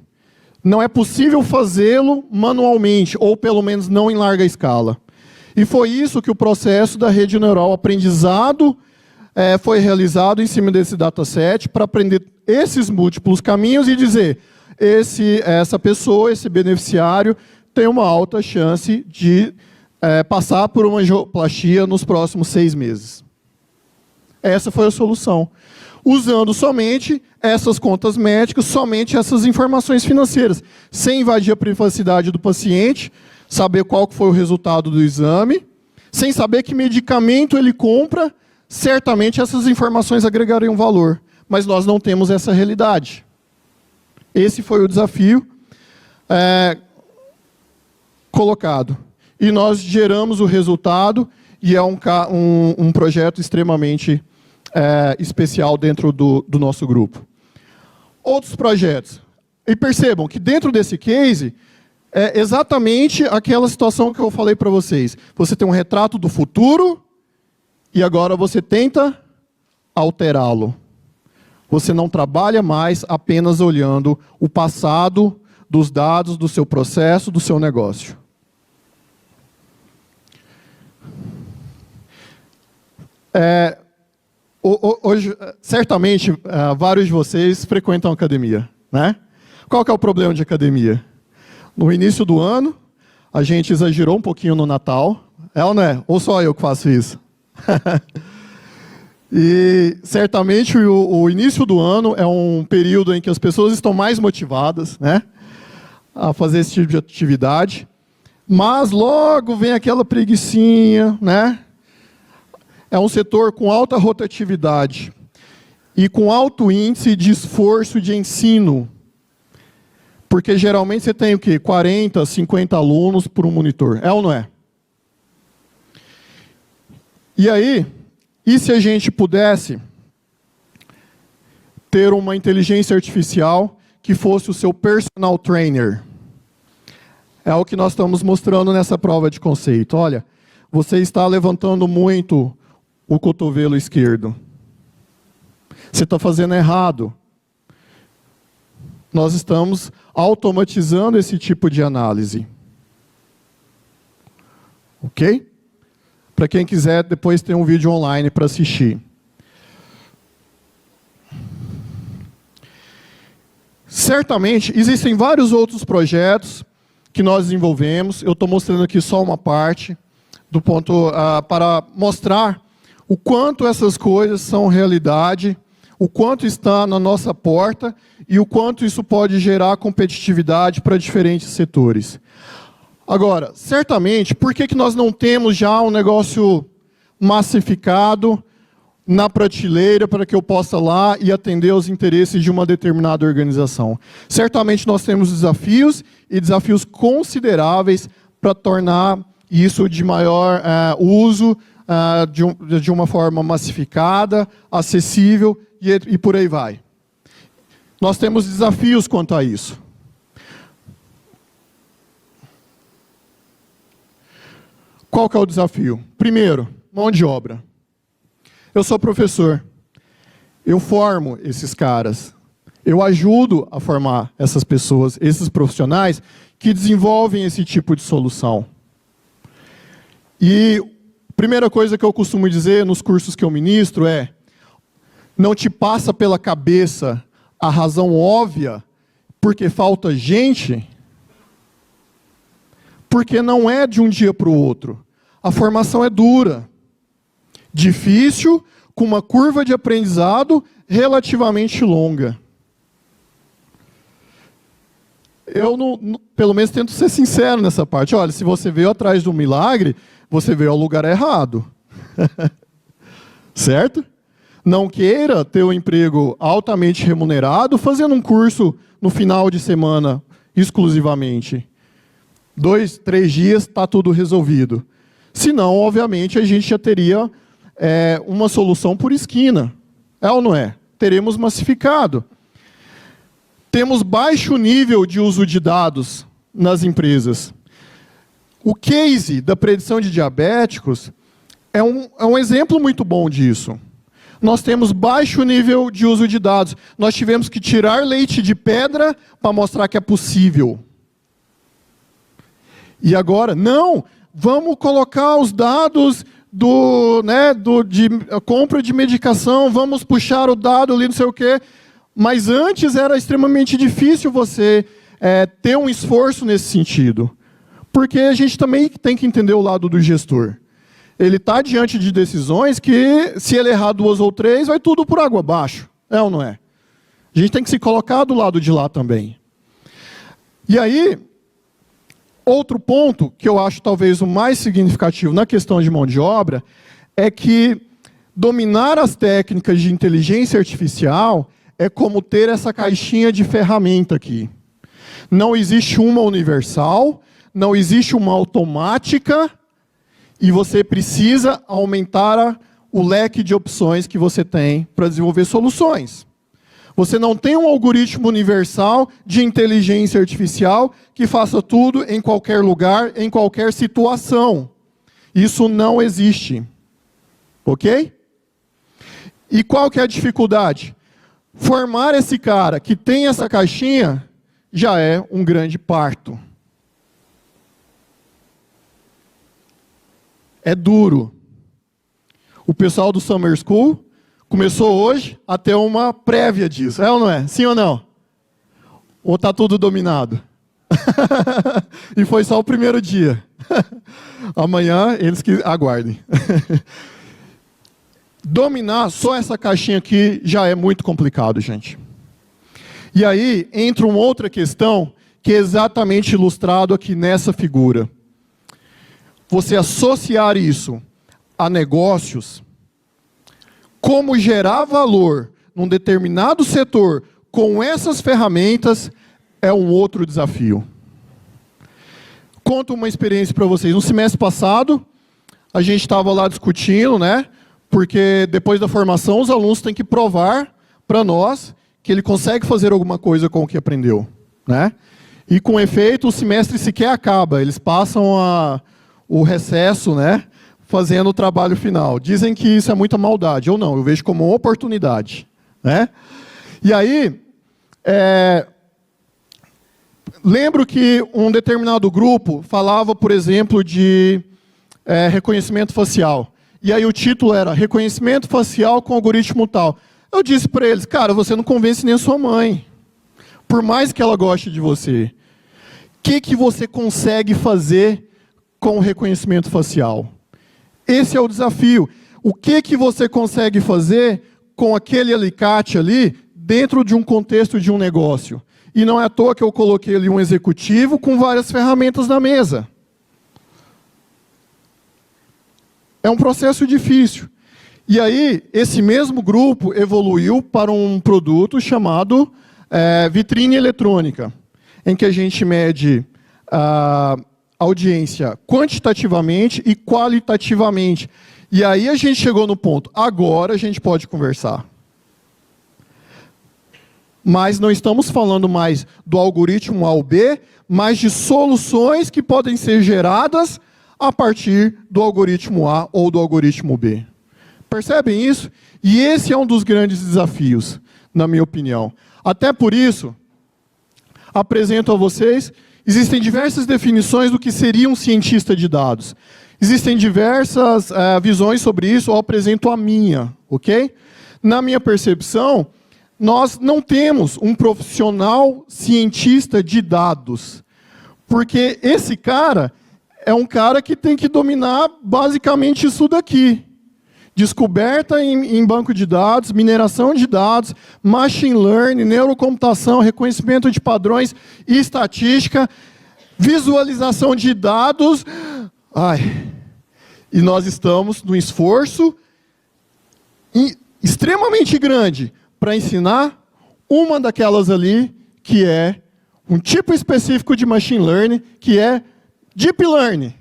Não é possível fazê-lo manualmente, ou pelo menos não em larga escala. E foi isso que o processo da rede neural aprendizado foi realizado em cima desse dataset, para aprender esses múltiplos caminhos e dizer, essa pessoa, esse beneficiário, tem uma alta chance de passar por uma angioplastia nos próximos 6 meses. Essa foi a solução. Usando somente essas contas médicas, somente essas informações financeiras, sem invadir a privacidade do paciente, saber qual foi o resultado do exame, sem saber que medicamento ele compra, certamente essas informações agregariam valor. Mas nós não temos essa realidade. Esse foi o desafio colocado. E nós geramos o resultado, e é um projeto extremamente especial dentro do nosso grupo. Outros projetos. E percebam que dentro desse case, é exatamente aquela situação que eu falei para vocês. Você tem um retrato do futuro, e agora você tenta alterá-lo. Você não trabalha mais apenas olhando o passado dos dados, do seu processo, do seu negócio. Hoje, certamente, vários de vocês frequentam academia, né? Qual que é o problema de academia? No início do ano, A gente exagerou um pouquinho no Natal. É ou não é? Ou só eu que faço isso? E certamente o início do ano é um período em que as pessoas estão mais motivadas, né, a fazer esse tipo de atividade. Mas logo vem aquela preguicinha, né? É um setor com alta rotatividade e com alto índice de esforço de ensino. Porque geralmente você tem o quê? 40, 50 alunos por um monitor. É ou não é? E aí, e se a gente pudesse ter uma inteligência artificial que fosse o seu personal trainer? É o que nós estamos mostrando nessa prova de conceito. Olha, você está levantando muito o cotovelo esquerdo. Você está fazendo errado. Nós estamos automatizando esse tipo de análise. Ok? Para quem quiser, depois tem um vídeo online para assistir. Certamente, existem vários outros projetos que nós desenvolvemos. Eu estou mostrando aqui só uma parte do ponto para mostrar o quanto essas coisas são realidade, o quanto está na nossa porta e o quanto isso pode gerar competitividade para diferentes setores. Agora, certamente, por que nós não temos já um negócio massificado na prateleira para que eu possa lá e atender aos interesses de uma determinada organização? Certamente nós temos desafios e desafios consideráveis para tornar isso de maior uso, de uma forma massificada, acessível e por aí vai. Nós temos desafios quanto a isso. Qual que é o desafio? Primeiro, mão de obra. Eu sou professor. Eu formo esses caras. Eu ajudo a formar essas pessoas, esses profissionais que desenvolvem esse tipo de solução. E a primeira coisa que eu costumo dizer nos cursos que eu ministro é: não te passa pela cabeça a razão óbvia porque falta gente? Porque não é de um dia para o outro. A formação é dura, difícil, com uma curva de aprendizado relativamente longa. Eu, pelo menos, tento ser sincero nessa parte. Olha, se você veio atrás do milagre, você veio ao lugar errado. Certo? Não queira ter um emprego altamente remunerado fazendo um curso no final de semana exclusivamente. 2, 3 dias, está tudo resolvido. Senão, obviamente, a gente já teria uma solução por esquina. É ou não é? Teremos massificado. Temos baixo nível de uso de dados nas empresas. O case da predição de diabéticos é um exemplo muito bom disso. Nós temos baixo nível de uso de dados. Nós tivemos que tirar leite de pedra para mostrar que é possível. E agora, não, vamos colocar os dados de compra de medicação, vamos puxar o dado ali, não sei o quê. Mas antes era extremamente difícil você ter um esforço nesse sentido. Porque a gente também tem que entender o lado do gestor. Ele está diante de decisões que, se ele errar 2 ou 3, vai tudo por água abaixo. É ou não é? A gente tem que se colocar do lado de lá também. E aí, outro ponto, que eu acho talvez o mais significativo na questão de mão de obra, é que dominar as técnicas de inteligência artificial é como ter essa caixinha de ferramenta aqui. Não existe uma universal, não existe uma automática, e você precisa aumentar o leque de opções que você tem para desenvolver soluções. Você não tem um algoritmo universal de inteligência artificial que faça tudo em qualquer lugar, em qualquer situação. Isso não existe. Ok? E qual que é a dificuldade? Formar esse cara que tem essa caixinha já é um grande parto. É duro. O pessoal do Summer School começou hoje a ter uma prévia disso. É ou não é? Sim ou não? Ou está tudo dominado? E foi só o primeiro dia. Amanhã, eles que aguardem. Dominar só essa caixinha aqui já é muito complicado, gente. E aí, entra uma outra questão que é exatamente ilustrado aqui nessa figura. Você associar isso a negócios, como gerar valor num determinado setor com essas ferramentas, é um outro desafio. Conto uma experiência para vocês. No semestre passado, a gente estava lá discutindo, né? Porque depois da formação, os alunos têm que provar para nós que ele consegue fazer alguma coisa com o que aprendeu, né? E com efeito, o semestre sequer acaba. Eles passam o recesso, né? Fazendo o trabalho final. Dizem que isso é muita maldade. Eu não, eu vejo como uma oportunidade, né? E aí, lembro que um determinado grupo falava, por exemplo, de reconhecimento facial. E aí o título era reconhecimento facial com algoritmo tal. Eu disse para eles, cara, você não convence nem a sua mãe. Por mais que ela goste de você. O que você consegue fazer com o reconhecimento facial? Esse é o desafio. O que você consegue fazer com aquele alicate ali dentro de um contexto de um negócio? E não é à toa que eu coloquei ali um executivo com várias ferramentas na mesa. É um processo difícil. E aí, esse mesmo grupo evoluiu para um produto chamado vitrine eletrônica, em que a gente mede a audiência quantitativamente e qualitativamente. E aí a gente chegou no ponto, agora a gente pode conversar. Mas não estamos falando mais do algoritmo A ou B, mas de soluções que podem ser geradas a partir do algoritmo A ou do algoritmo B. Percebem isso? E esse é um dos grandes desafios, na minha opinião. Até por isso, apresento a vocês, existem diversas definições do que seria um cientista de dados. Existem diversas visões sobre isso, eu apresento a minha, ok? Na minha percepção, nós não temos um profissional cientista de dados, porque esse cara é um cara que tem que dominar basicamente isso daqui. Descoberta em banco de dados, mineração de dados, machine learning, neurocomputação, reconhecimento de padrões e estatística, visualização de dados. E nós estamos num esforço extremamente grande para ensinar uma daquelas ali, que é um tipo específico de machine learning, que é deep learning.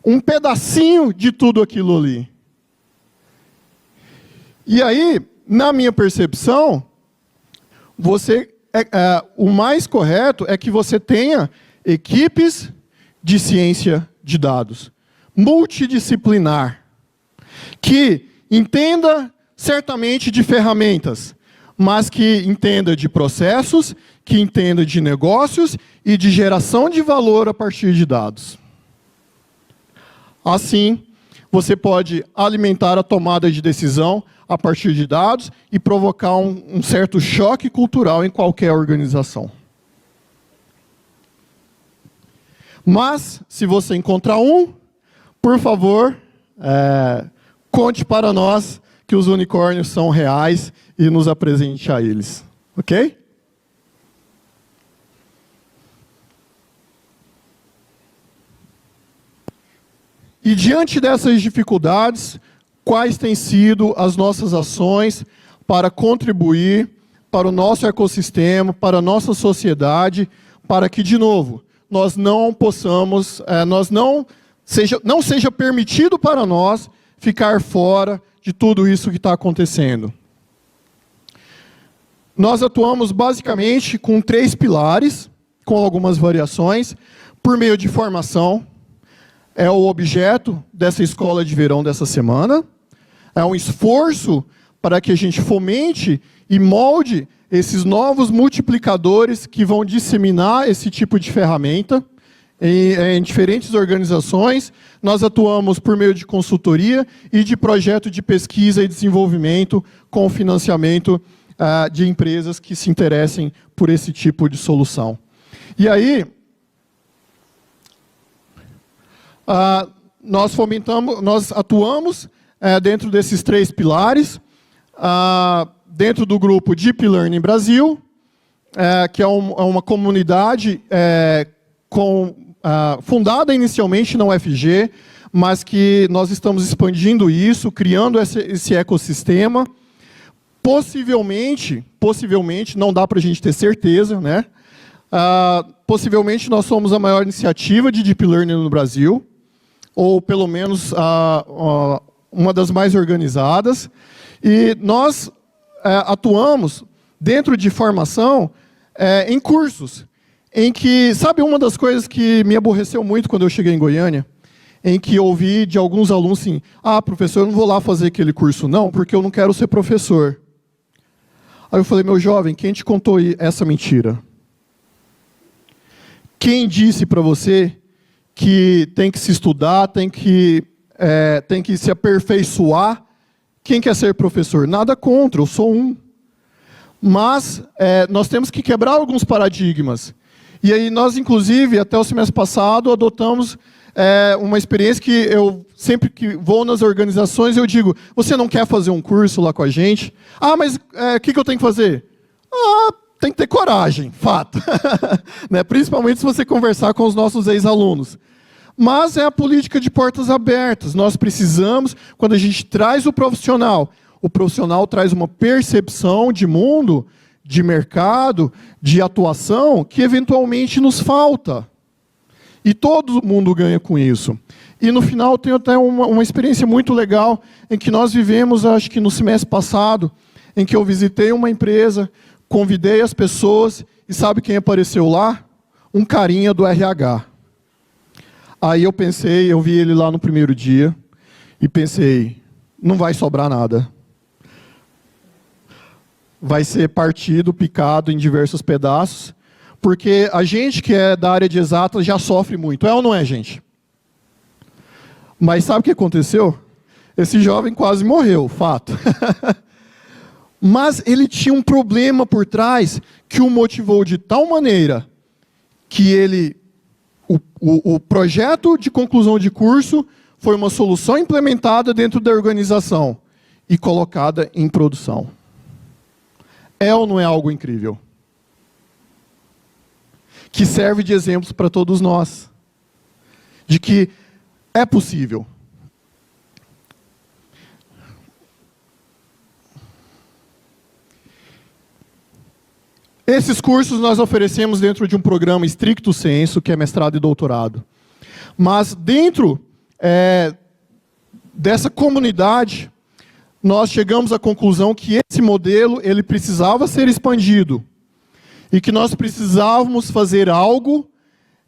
Um pedacinho de tudo aquilo ali. E aí, na minha percepção, o mais correto é que você tenha equipes de ciência de dados, multidisciplinar, que entenda certamente de ferramentas, mas que entenda de processos, que entenda de negócios e de geração de valor a partir de dados. Assim, você pode alimentar a tomada de decisão a partir de dados e provocar um certo choque cultural em qualquer organização. Mas, se você encontrar por favor, conte para nós que os unicórnios são reais e nos apresente a eles. Ok? E diante dessas dificuldades, quais têm sido as nossas ações para contribuir para o nosso ecossistema, para a nossa sociedade, para que, de novo, nós não possamos, não seja permitido para nós ficar fora de tudo isso que está acontecendo. Nós atuamos basicamente com 3 pilares, com algumas variações, por meio de formação. É o objeto dessa escola de verão dessa semana. É um esforço para que a gente fomente e molde esses novos multiplicadores que vão disseminar esse tipo de ferramenta em diferentes organizações. Nós atuamos por meio de consultoria e de projeto de pesquisa e desenvolvimento com financiamento de empresas que se interessem por esse tipo de solução. E aí, Nós atuamos dentro desses 3 pilares, dentro do grupo Deep Learning Brasil, que é uma comunidade fundada inicialmente na UFG, mas que nós estamos expandindo isso, criando esse ecossistema. Possivelmente, não dá para a gente ter certeza, né? Possivelmente nós somos a maior iniciativa de Deep Learning no Brasil, ou pelo menos uma das mais organizadas. E nós atuamos dentro de formação em cursos, em que, sabe uma das coisas que me aborreceu muito quando eu cheguei em Goiânia? Em que eu ouvi de alguns alunos assim, professor, eu não vou lá fazer aquele curso não, porque eu não quero ser professor. Aí eu falei, meu jovem, quem te contou essa mentira? Quem disse para você que tem que se estudar, tem que se aperfeiçoar? Quem quer ser professor? Nada contra, eu sou um. Mas nós temos que quebrar alguns paradigmas. E aí nós, inclusive, até o semestre passado, adotamos uma experiência que eu, sempre que vou nas organizações, eu digo, você não quer fazer um curso lá com a gente? Mas o que eu tenho que fazer? Tem que ter coragem, fato. Né? Principalmente se você conversar com os nossos ex-alunos. Mas é a política de portas abertas. Nós precisamos, quando a gente traz o profissional traz uma percepção de mundo, de mercado, de atuação, que eventualmente nos falta. E todo mundo ganha com isso. E no final tem até uma experiência muito legal, em que nós vivemos, acho que no semestre passado, em que eu visitei uma empresa, convidei as pessoas, e sabe quem apareceu lá? Um carinha do RH. Aí eu vi ele lá no primeiro dia, e pensei, não vai sobrar nada. Vai ser partido, picado em diversos pedaços, porque a gente que é da área de exatas já sofre muito. É ou não é, gente? Mas sabe o que aconteceu? Esse jovem quase morreu, fato. Mas ele tinha um problema por trás que o motivou de tal maneira que o projeto de conclusão de curso foi uma solução implementada dentro da organização e colocada em produção. É ou não é algo incrível? Que serve de exemplos para todos nós. De que é possível. Esses cursos nós oferecemos dentro de um programa stricto sensu, que é mestrado e doutorado. Mas dentro dessa comunidade, nós chegamos à conclusão que esse modelo ele precisava ser expandido. E que nós precisávamos fazer algo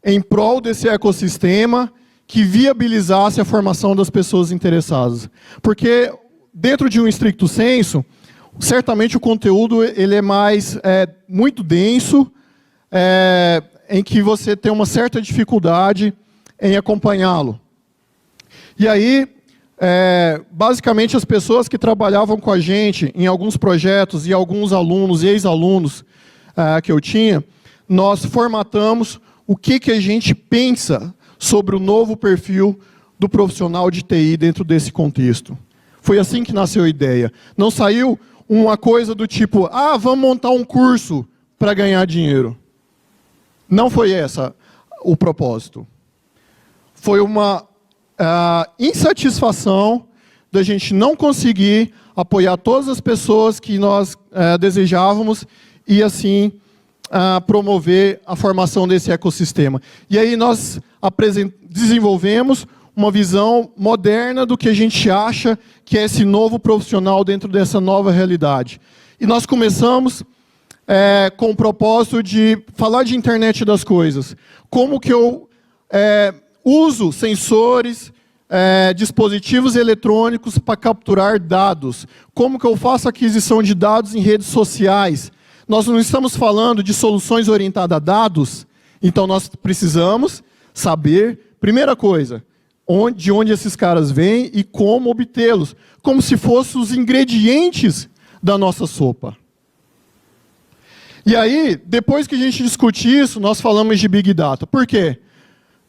em prol desse ecossistema que viabilizasse a formação das pessoas interessadas. Porque dentro de um stricto sensu, certamente o conteúdo ele é muito denso, em que você tem uma certa dificuldade em acompanhá-lo. E aí, basicamente, as pessoas que trabalhavam com a gente em alguns projetos e alguns alunos e ex-alunos que eu tinha, nós formatamos o que a gente pensa sobre o novo perfil do profissional de TI dentro desse contexto. Foi assim que nasceu a ideia. Não saiu uma coisa do tipo, vamos montar um curso para ganhar dinheiro. Não foi essa o propósito. Foi uma insatisfação da gente não conseguir apoiar todas as pessoas que nós desejávamos e, assim, promover a formação desse ecossistema. E aí nós desenvolvemos uma visão moderna do que a gente acha que é esse novo profissional dentro dessa nova realidade. E nós começamos com o propósito de falar de internet das coisas. Como que eu uso sensores, dispositivos eletrônicos para capturar dados. Como que eu faço aquisição de dados em redes sociais. Nós não estamos falando de soluções orientadas a dados, então nós precisamos saber, primeira coisa, de onde esses caras vêm e como obtê-los, como se fossem os ingredientes da nossa sopa. E aí, depois que a gente discute isso, nós falamos de Big Data. Por quê?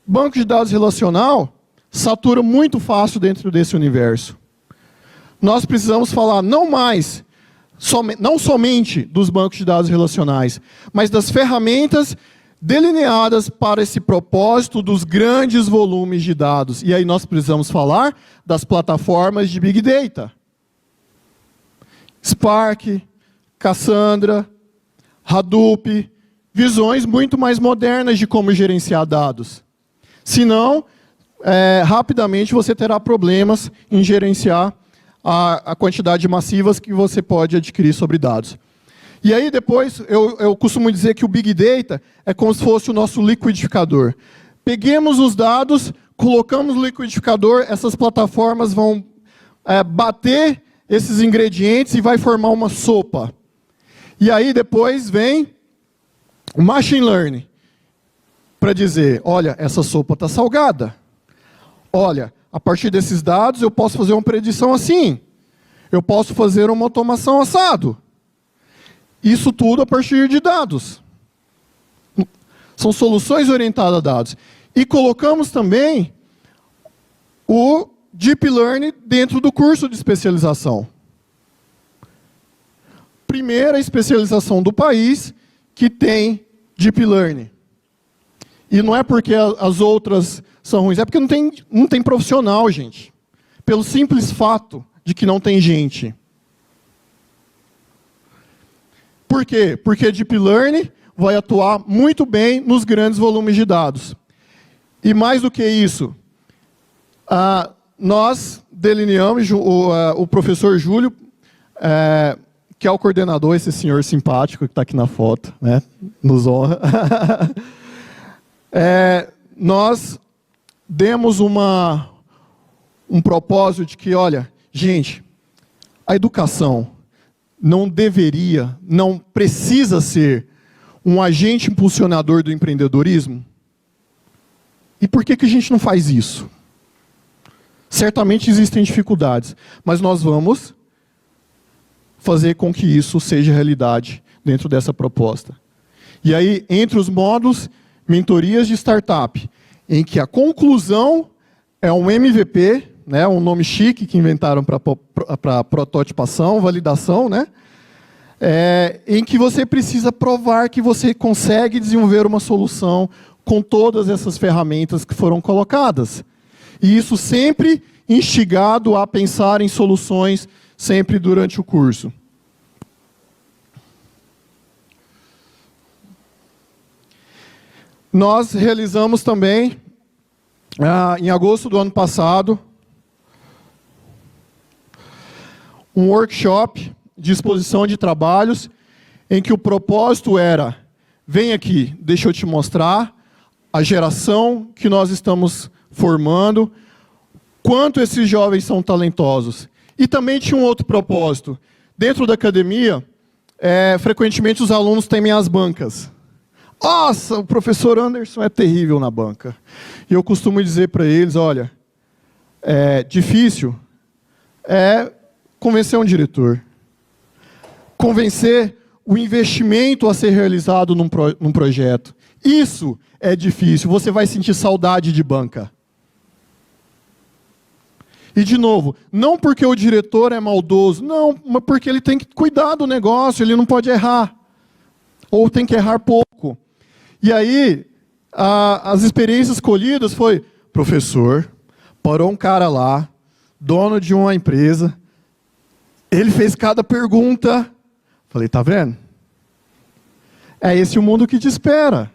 Banco de dados relacional satura muito fácil dentro desse universo. Nós precisamos falar não somente dos bancos de dados relacionais, mas das ferramentas delineadas para esse propósito dos grandes volumes de dados. E aí nós precisamos falar das plataformas de Big Data. Spark, Cassandra, Hadoop, visões muito mais modernas de como gerenciar dados. Senão, rapidamente você terá problemas em gerenciar a quantidade massivas que você pode adquirir sobre dados. E aí depois, eu costumo dizer que o Big Data é como se fosse o nosso liquidificador. Peguemos os dados, colocamos no liquidificador, essas plataformas vão bater esses ingredientes e vai formar uma sopa. E aí depois vem o Machine Learning para dizer, olha, essa sopa está salgada. Olha, a partir desses dados eu posso fazer uma predição assim. Eu posso fazer uma automação assado. Isso tudo a partir de dados. São soluções orientadas a dados. E colocamos também o Deep Learning dentro do curso de especialização. Primeira especialização do país que tem Deep Learning. E não é porque as outras são ruins, é porque não tem profissional, gente. Pelo simples fato de que não tem gente. Por quê? Porque Deep Learning vai atuar muito bem nos grandes volumes de dados. E mais do que isso, nós delineamos, o professor Júlio, que é o coordenador, esse senhor simpático que está aqui na foto, né, nos honra. Nós demos um propósito de que, olha, gente, a educação não deveria, não precisa ser um agente impulsionador do empreendedorismo? E por que a gente não faz isso? Certamente existem dificuldades, mas nós vamos fazer com que isso seja realidade dentro dessa proposta. E aí, entre os módulos, mentorias de startup, em que a conclusão é um MVP, né, um nome chique que inventaram para prototipação, validação, né, em que você precisa provar que você consegue desenvolver uma solução com todas essas ferramentas que foram colocadas. E isso sempre instigado a pensar em soluções sempre durante o curso. Nós realizamos também, em agosto do ano passado, um workshop de exposição de trabalhos, em que o propósito era, vem aqui, deixa eu te mostrar a geração que nós estamos formando, quanto esses jovens são talentosos. E também tinha um outro propósito. Dentro da academia, frequentemente os alunos temem as bancas. Nossa, o professor Anderson é terrível na banca. E eu costumo dizer para eles, olha, difícil é convencer um diretor. Convencer o investimento a ser realizado num projeto. Isso é difícil, você vai sentir saudade de banca. E, de novo, não porque o diretor é maldoso, não, mas porque ele tem que cuidar do negócio, ele não pode errar. Ou tem que errar pouco. E aí, as experiências colhidas foi, professor, parou um cara lá, dono de uma empresa, ele fez cada pergunta. Falei, tá vendo? É esse o mundo que te espera.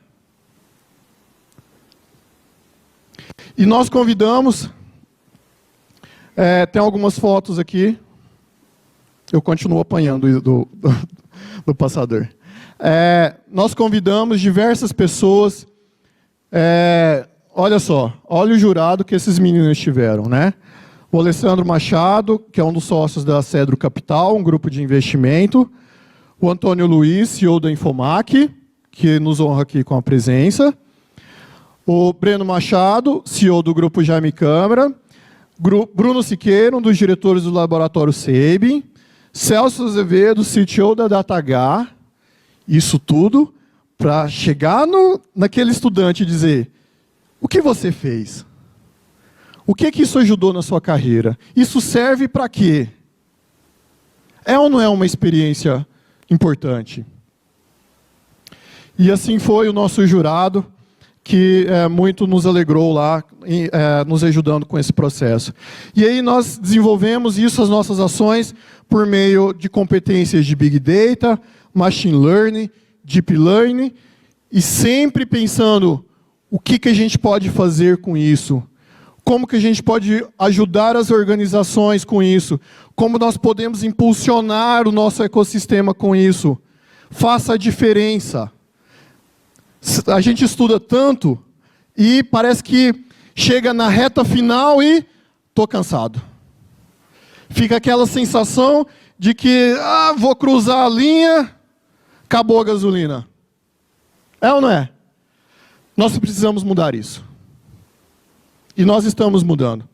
E nós convidamos, tem algumas fotos aqui, eu continuo apanhando do passador. Nós convidamos diversas pessoas, olha só, olha o jurado que esses meninos tiveram, né? O Alessandro Machado, que é um dos sócios da Cedro Capital, um grupo de investimento, o Antônio Luiz, CEO da Infomac, que nos honra aqui com a presença, o Breno Machado, CEO do Grupo Jaime Câmara, Bruno Siqueira, um dos diretores do laboratório Sabin, Celso Azevedo, CTO da DataH, isso tudo para chegar naquele estudante e dizer, o que você fez? O que isso ajudou na sua carreira? Isso serve para quê? É ou não é uma experiência importante? E assim foi o nosso jurado, que muito nos alegrou lá, nos ajudando com esse processo. E aí nós desenvolvemos isso, as nossas ações, por meio de competências de Big Data, Machine Learning, Deep Learning, e sempre pensando o que a gente pode fazer com isso, como que a gente pode ajudar as organizações com isso, como nós podemos impulsionar o nosso ecossistema com isso. Faça a diferença. A gente estuda tanto e parece que chega na reta final e estou cansado. Fica aquela sensação de que vou cruzar a linha, acabou a gasolina. É ou não é? Nós precisamos mudar isso. E nós estamos mudando.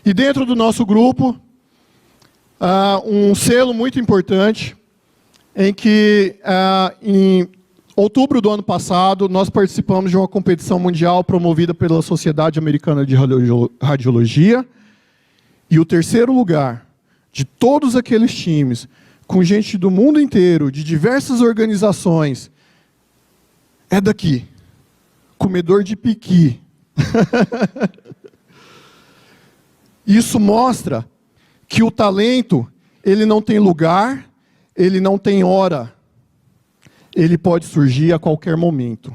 E dentro do nosso grupo, um selo muito importante, em que em outubro do ano passado, nós participamos de uma competição mundial promovida pela Sociedade Americana de Radiologia, e o terceiro lugar de todos aqueles times, com gente do mundo inteiro, de diversas organizações, é daqui, comedor de piqui. Isso mostra que o talento, ele não tem lugar, ele não tem hora. Ele pode surgir a qualquer momento.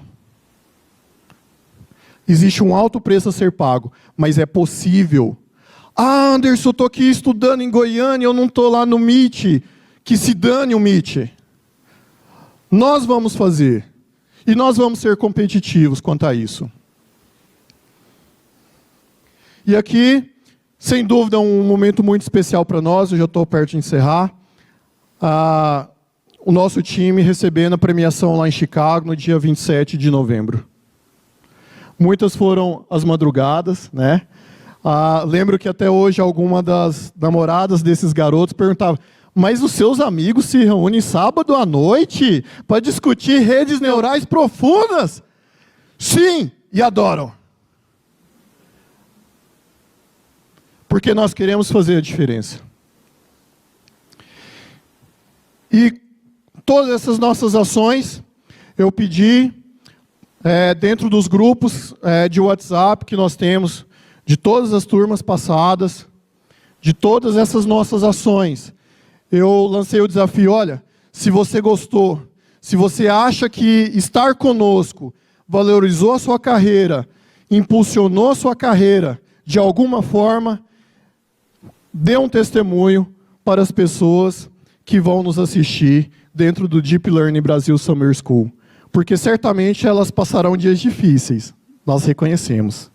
Existe um alto preço a ser pago, mas é possível. Anderson, eu estou aqui estudando em Goiânia, eu não estou lá no MIT. Que se dane o MIT. Nós vamos fazer. E nós vamos ser competitivos quanto a isso. E aqui, sem dúvida, um momento muito especial para nós, eu já estou perto de encerrar. O nosso time recebendo a premiação lá em Chicago, no dia 27 de novembro. Muitas foram as madrugadas, né? Lembro que até hoje alguma das namoradas desses garotos perguntava: mas os seus amigos se reúnem sábado à noite para discutir redes neurais profundas? Sim, e adoram. Porque nós queremos fazer a diferença. E todas essas nossas ações, eu pedi, dentro dos grupos de WhatsApp que nós temos, de todas as turmas passadas, de todas essas nossas ações, eu lancei o desafio: olha, se você gostou, se você acha que estar conosco valorizou a sua carreira, impulsionou a sua carreira, de alguma forma, dê um testemunho para as pessoas que vão nos assistir dentro do Deep Learning Brasil Summer School. Porque certamente elas passarão dias difíceis, nós reconhecemos.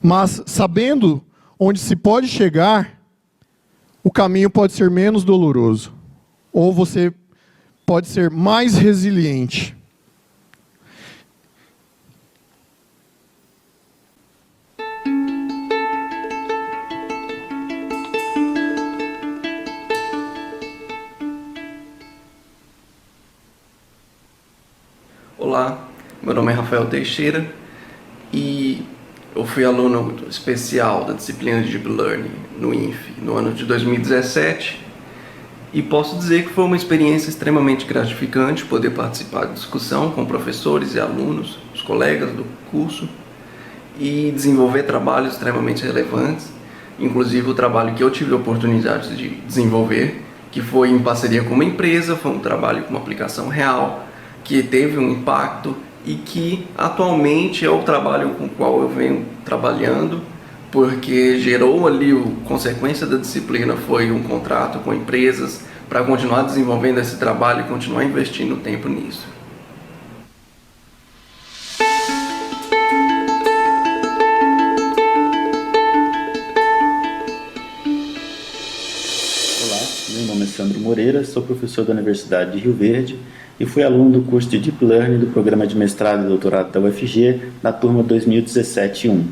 Mas sabendo onde se pode chegar, o caminho pode ser menos doloroso. Ou você pode ser mais resiliente. Olá, meu nome é Rafael Teixeira e eu fui aluno especial da disciplina de Deep Learning no INF no ano de 2017 e posso dizer que foi uma experiência extremamente gratificante poder participar da discussão com professores e alunos, os colegas do curso, e desenvolver trabalhos extremamente relevantes, inclusive o trabalho que eu tive a oportunidade de desenvolver, que foi em parceria com uma empresa, foi um trabalho com uma aplicação real, que teve um impacto e que atualmente é o trabalho com o qual eu venho trabalhando, porque gerou ali, consequência da disciplina foi um contrato com empresas para continuar desenvolvendo esse trabalho e continuar investindo tempo nisso. Olá, meu nome é Sandro Moreira, sou professor da Universidade de Rio Verde e fui aluno do curso de Deep Learning do programa de mestrado e doutorado da UFG na turma 2017-1.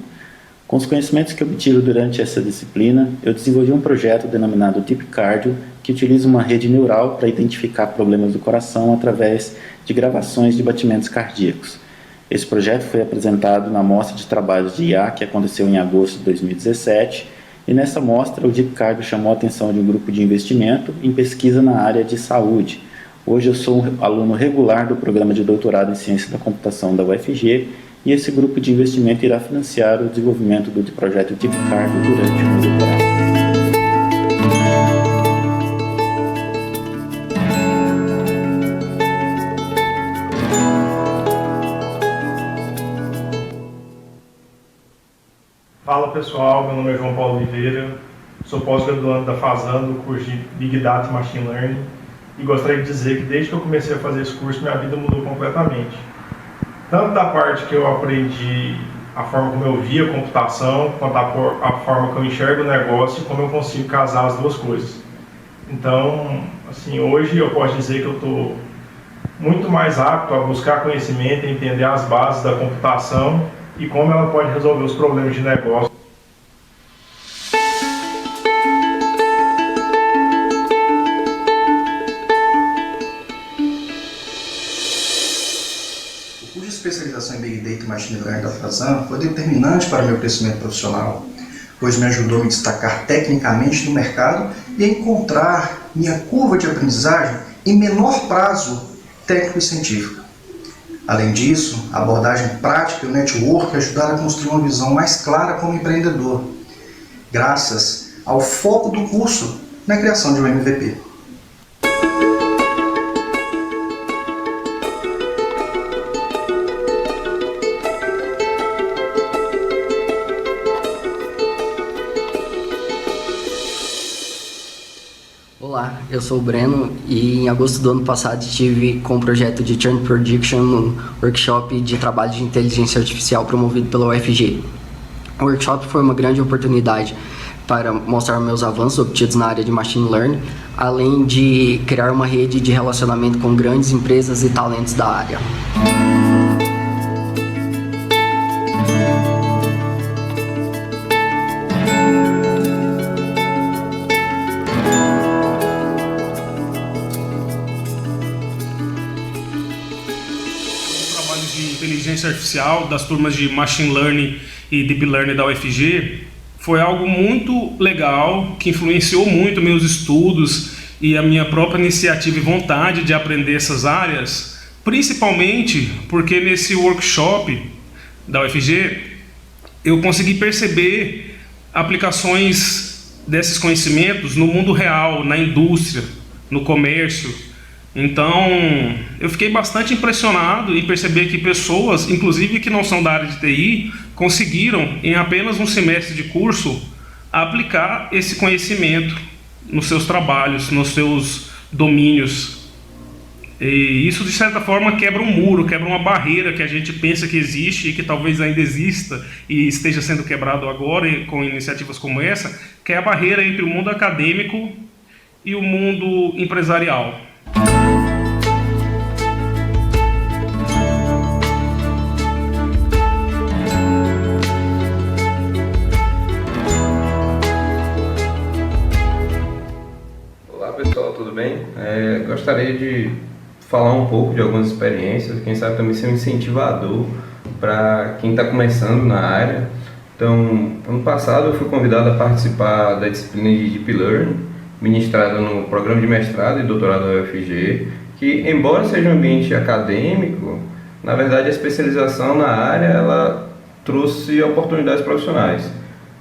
Com os conhecimentos que obtive durante essa disciplina, eu desenvolvi um projeto denominado Deep Cardio, que utiliza uma rede neural para identificar problemas do coração através de gravações de batimentos cardíacos. Esse projeto foi apresentado na Mostra de Trabalhos de IA, que aconteceu em agosto de 2017, e nessa mostra o DeepCargo chamou a atenção de um grupo de investimento em pesquisa na área de saúde. Hoje eu sou um aluno regular do programa de doutorado em Ciência da Computação da UFG, e esse grupo de investimento irá financiar o desenvolvimento do projeto DeepCargo durante o meu doutorado. Fala pessoal, meu nome é João Paulo Oliveira, sou pós-graduando da FASAN do curso de Big Data e Machine Learning e gostaria de dizer que desde que eu comecei a fazer esse curso minha vida mudou completamente. Tanto da parte que eu aprendi a forma como eu via a computação, quanto a forma que eu enxergo o negócio e como eu consigo casar as duas coisas. Então, assim, hoje eu posso dizer que eu estou muito mais apto a buscar conhecimento e entender as bases da computação e como ela pode resolver os problemas de negócio. O curso de especialização em Big Data e Machine Learning da FASAN foi determinante para o meu crescimento profissional, pois me ajudou a me destacar tecnicamente no mercado e a encontrar minha curva de aprendizagem em menor prazo técnico e científico. Além disso, a abordagem prática e o network ajudaram a construir uma visão mais clara como empreendedor, graças ao foco do curso na criação de um MVP. Olá, eu sou o Breno e em agosto do ano passado estive com o projeto de Churn Prediction no workshop de trabalho de inteligência artificial promovido pela UFG. O workshop foi uma grande oportunidade para mostrar meus avanços obtidos na área de Machine Learning, além de criar uma rede de relacionamento com grandes empresas e talentos da área. De inteligência artificial das turmas de Machine Learning e Deep Learning da UFG foi algo muito legal, que influenciou muito meus estudos e a minha própria iniciativa e vontade de aprender essas áreas, principalmente porque nesse workshop da UFG eu consegui perceber aplicações desses conhecimentos no mundo real, na indústria, no comércio. Então, eu fiquei bastante impressionado em perceber que pessoas, inclusive que não são da área de TI, conseguiram, em apenas um semestre de curso, aplicar esse conhecimento nos seus trabalhos, nos seus domínios. E isso, de certa forma, quebra um muro, quebra uma barreira que a gente pensa que existe e que talvez ainda exista e esteja sendo quebrado agora com iniciativas como essa, que é a barreira entre o mundo acadêmico e o mundo empresarial. Olá pessoal, tudo bem? Gostaria de falar um pouco de algumas experiências, quem sabe também ser um incentivador para quem está começando na área. Então, ano passado eu fui convidado a participar da disciplina de Deep Learning, ministrada no programa de mestrado e doutorado da UFG, que, embora seja um ambiente acadêmico, na verdade a especialização na área ela trouxe oportunidades profissionais,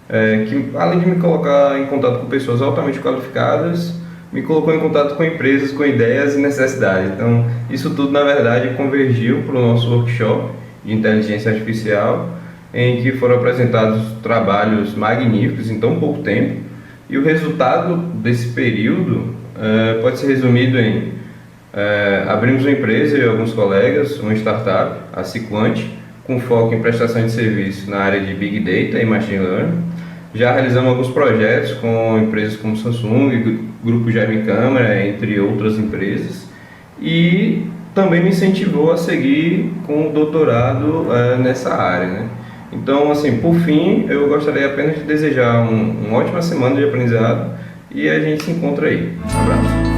que além de me colocar em contato com pessoas altamente qualificadas, me colocou em contato com empresas, com ideias e necessidades. Então, isso tudo, na verdade, convergiu para o nosso workshop de inteligência artificial, em que foram apresentados trabalhos magníficos em tão pouco tempo. E o resultado desse período pode ser resumido em abrimos uma empresa e alguns colegas, uma startup, a Sequant, com foco em prestação de serviço na área de Big Data e Machine Learning. Já realizamos alguns projetos com empresas como Samsung, Grupo Jaime Câmara, entre outras empresas, e também me incentivou a seguir com o doutorado nessa área, né? Então, assim, por fim, eu gostaria apenas de desejar uma ótima semana de aprendizado e a gente se encontra aí. Um abraço.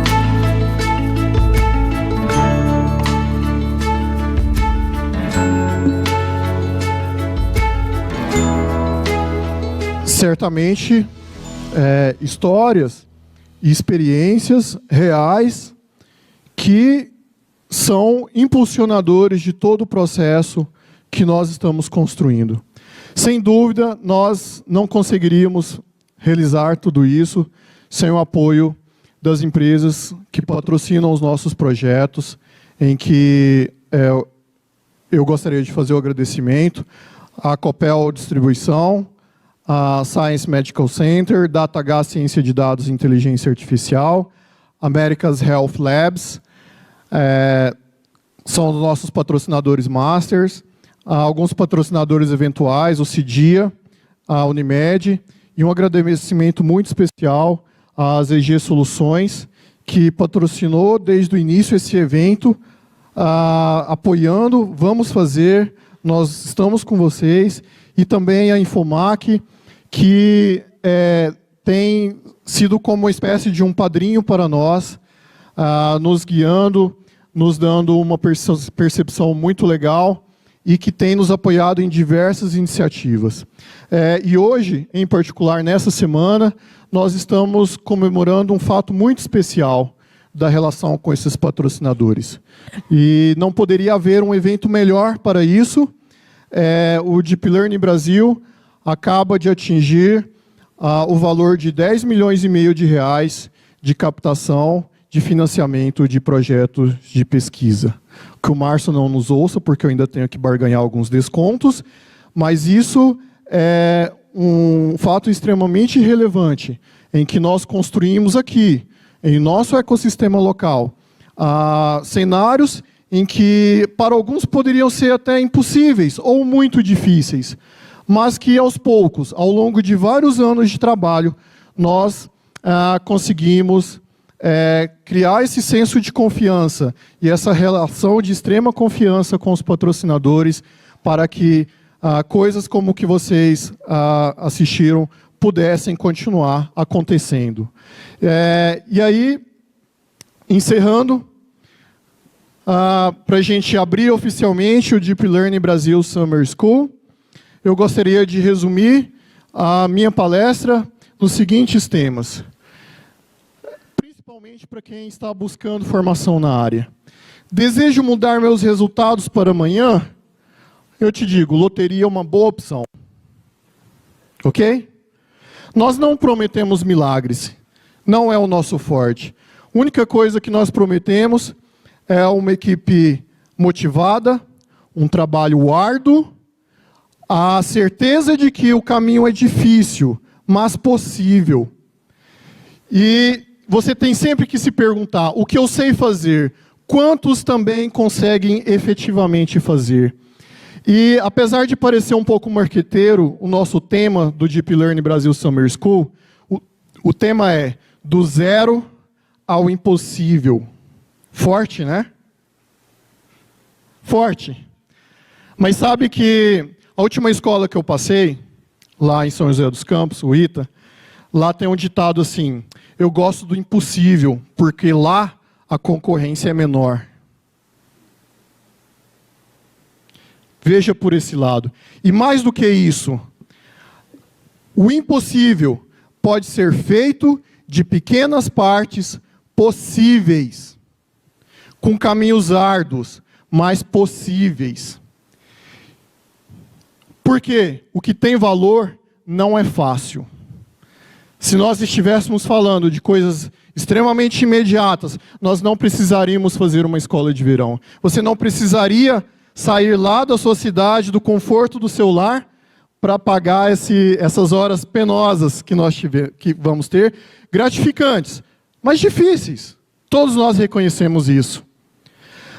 certamente histórias e experiências reais que são impulsionadores de todo o processo que nós estamos construindo. Sem dúvida, nós não conseguiríamos realizar tudo isso sem o apoio das empresas que patrocinam os nossos projetos, em que eu gostaria de fazer o agradecimento à Copel Distribuição, à Science Medical Center, DataH Ciência de Dados e Inteligência Artificial, America's Health Labs, são os nossos patrocinadores masters, alguns patrocinadores eventuais, o CIDIA, a Unimed, e um agradecimento muito especial à ZG Soluções, que patrocinou desde o início esse evento, apoiando, vamos fazer, nós estamos com vocês, e também a Infomac, que tem sido como uma espécie de um padrinho para nós, nos guiando, nos dando uma percepção muito legal e que tem nos apoiado em diversas iniciativas. E hoje, em particular, nessa semana, nós estamos comemorando um fato muito especial da relação com esses patrocinadores. E não poderia haver um evento melhor para isso. O Deep Learning Brasil acaba de atingir o valor de 10 milhões e meio de reais de captação de financiamento de projetos de pesquisa. Que o Márcio não nos ouça, porque eu ainda tenho que barganhar alguns descontos, mas isso é um fato extremamente relevante, em que nós construímos aqui, em nosso ecossistema local, cenários em que, para alguns, poderiam ser até impossíveis ou muito difíceis, mas que, aos poucos, ao longo de vários anos de trabalho, nós conseguimos criar esse senso de confiança e essa relação de extrema confiança com os patrocinadores para que coisas como o que vocês assistiram pudessem continuar acontecendo. E aí, encerrando, para a gente abrir oficialmente o Deep Learning Brasil Summer School, eu gostaria de resumir a minha palestra nos seguintes temas. Principalmente para quem está buscando formação na área. Desejo mudar meus resultados para amanhã? Eu te digo, loteria é uma boa opção. Ok? Nós não prometemos milagres. Não é o nosso forte. A única coisa que nós prometemos é uma equipe motivada, um trabalho árduo, a certeza de que o caminho é difícil, mas possível. E você tem sempre que se perguntar, o que eu sei fazer, quantos também conseguem efetivamente fazer? E, apesar de parecer um pouco marqueteiro, o nosso tema do Deep Learning Brasil Summer School, o tema é do zero ao impossível. Forte, né? Forte. Mas sabe que a última escola que eu passei, lá em São José dos Campos, o ITA, lá tem um ditado assim, eu gosto do impossível, porque lá a concorrência é menor. Veja por esse lado. E mais do que isso, o impossível pode ser feito de pequenas partes possíveis, com caminhos árduos, mas possíveis. Porque o que tem valor não é fácil. Se nós estivéssemos falando de coisas extremamente imediatas, nós não precisaríamos fazer uma escola de verão. Você não precisaria sair lá da sua cidade, do conforto do seu lar, para pagar essas horas penosas que vamos ter, gratificantes, mas difíceis. Todos nós reconhecemos isso.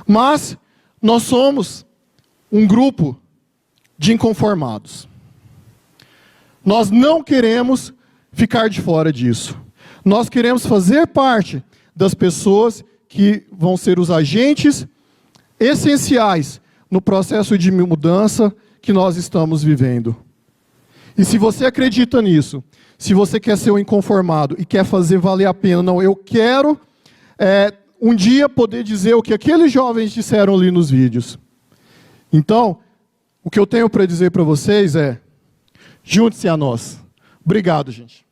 Mas nós somos um grupo de inconformados. Nós não queremos ficar de fora disso. Nós queremos fazer parte das pessoas que vão ser os agentes essenciais no processo de mudança que nós estamos vivendo. E se você acredita nisso, se você quer ser um inconformado e quer fazer valer a pena, não, eu quero um dia poder dizer o que aqueles jovens disseram ali nos vídeos. Então, o que eu tenho para dizer para vocês é, junte-se a nós. Obrigado, gente.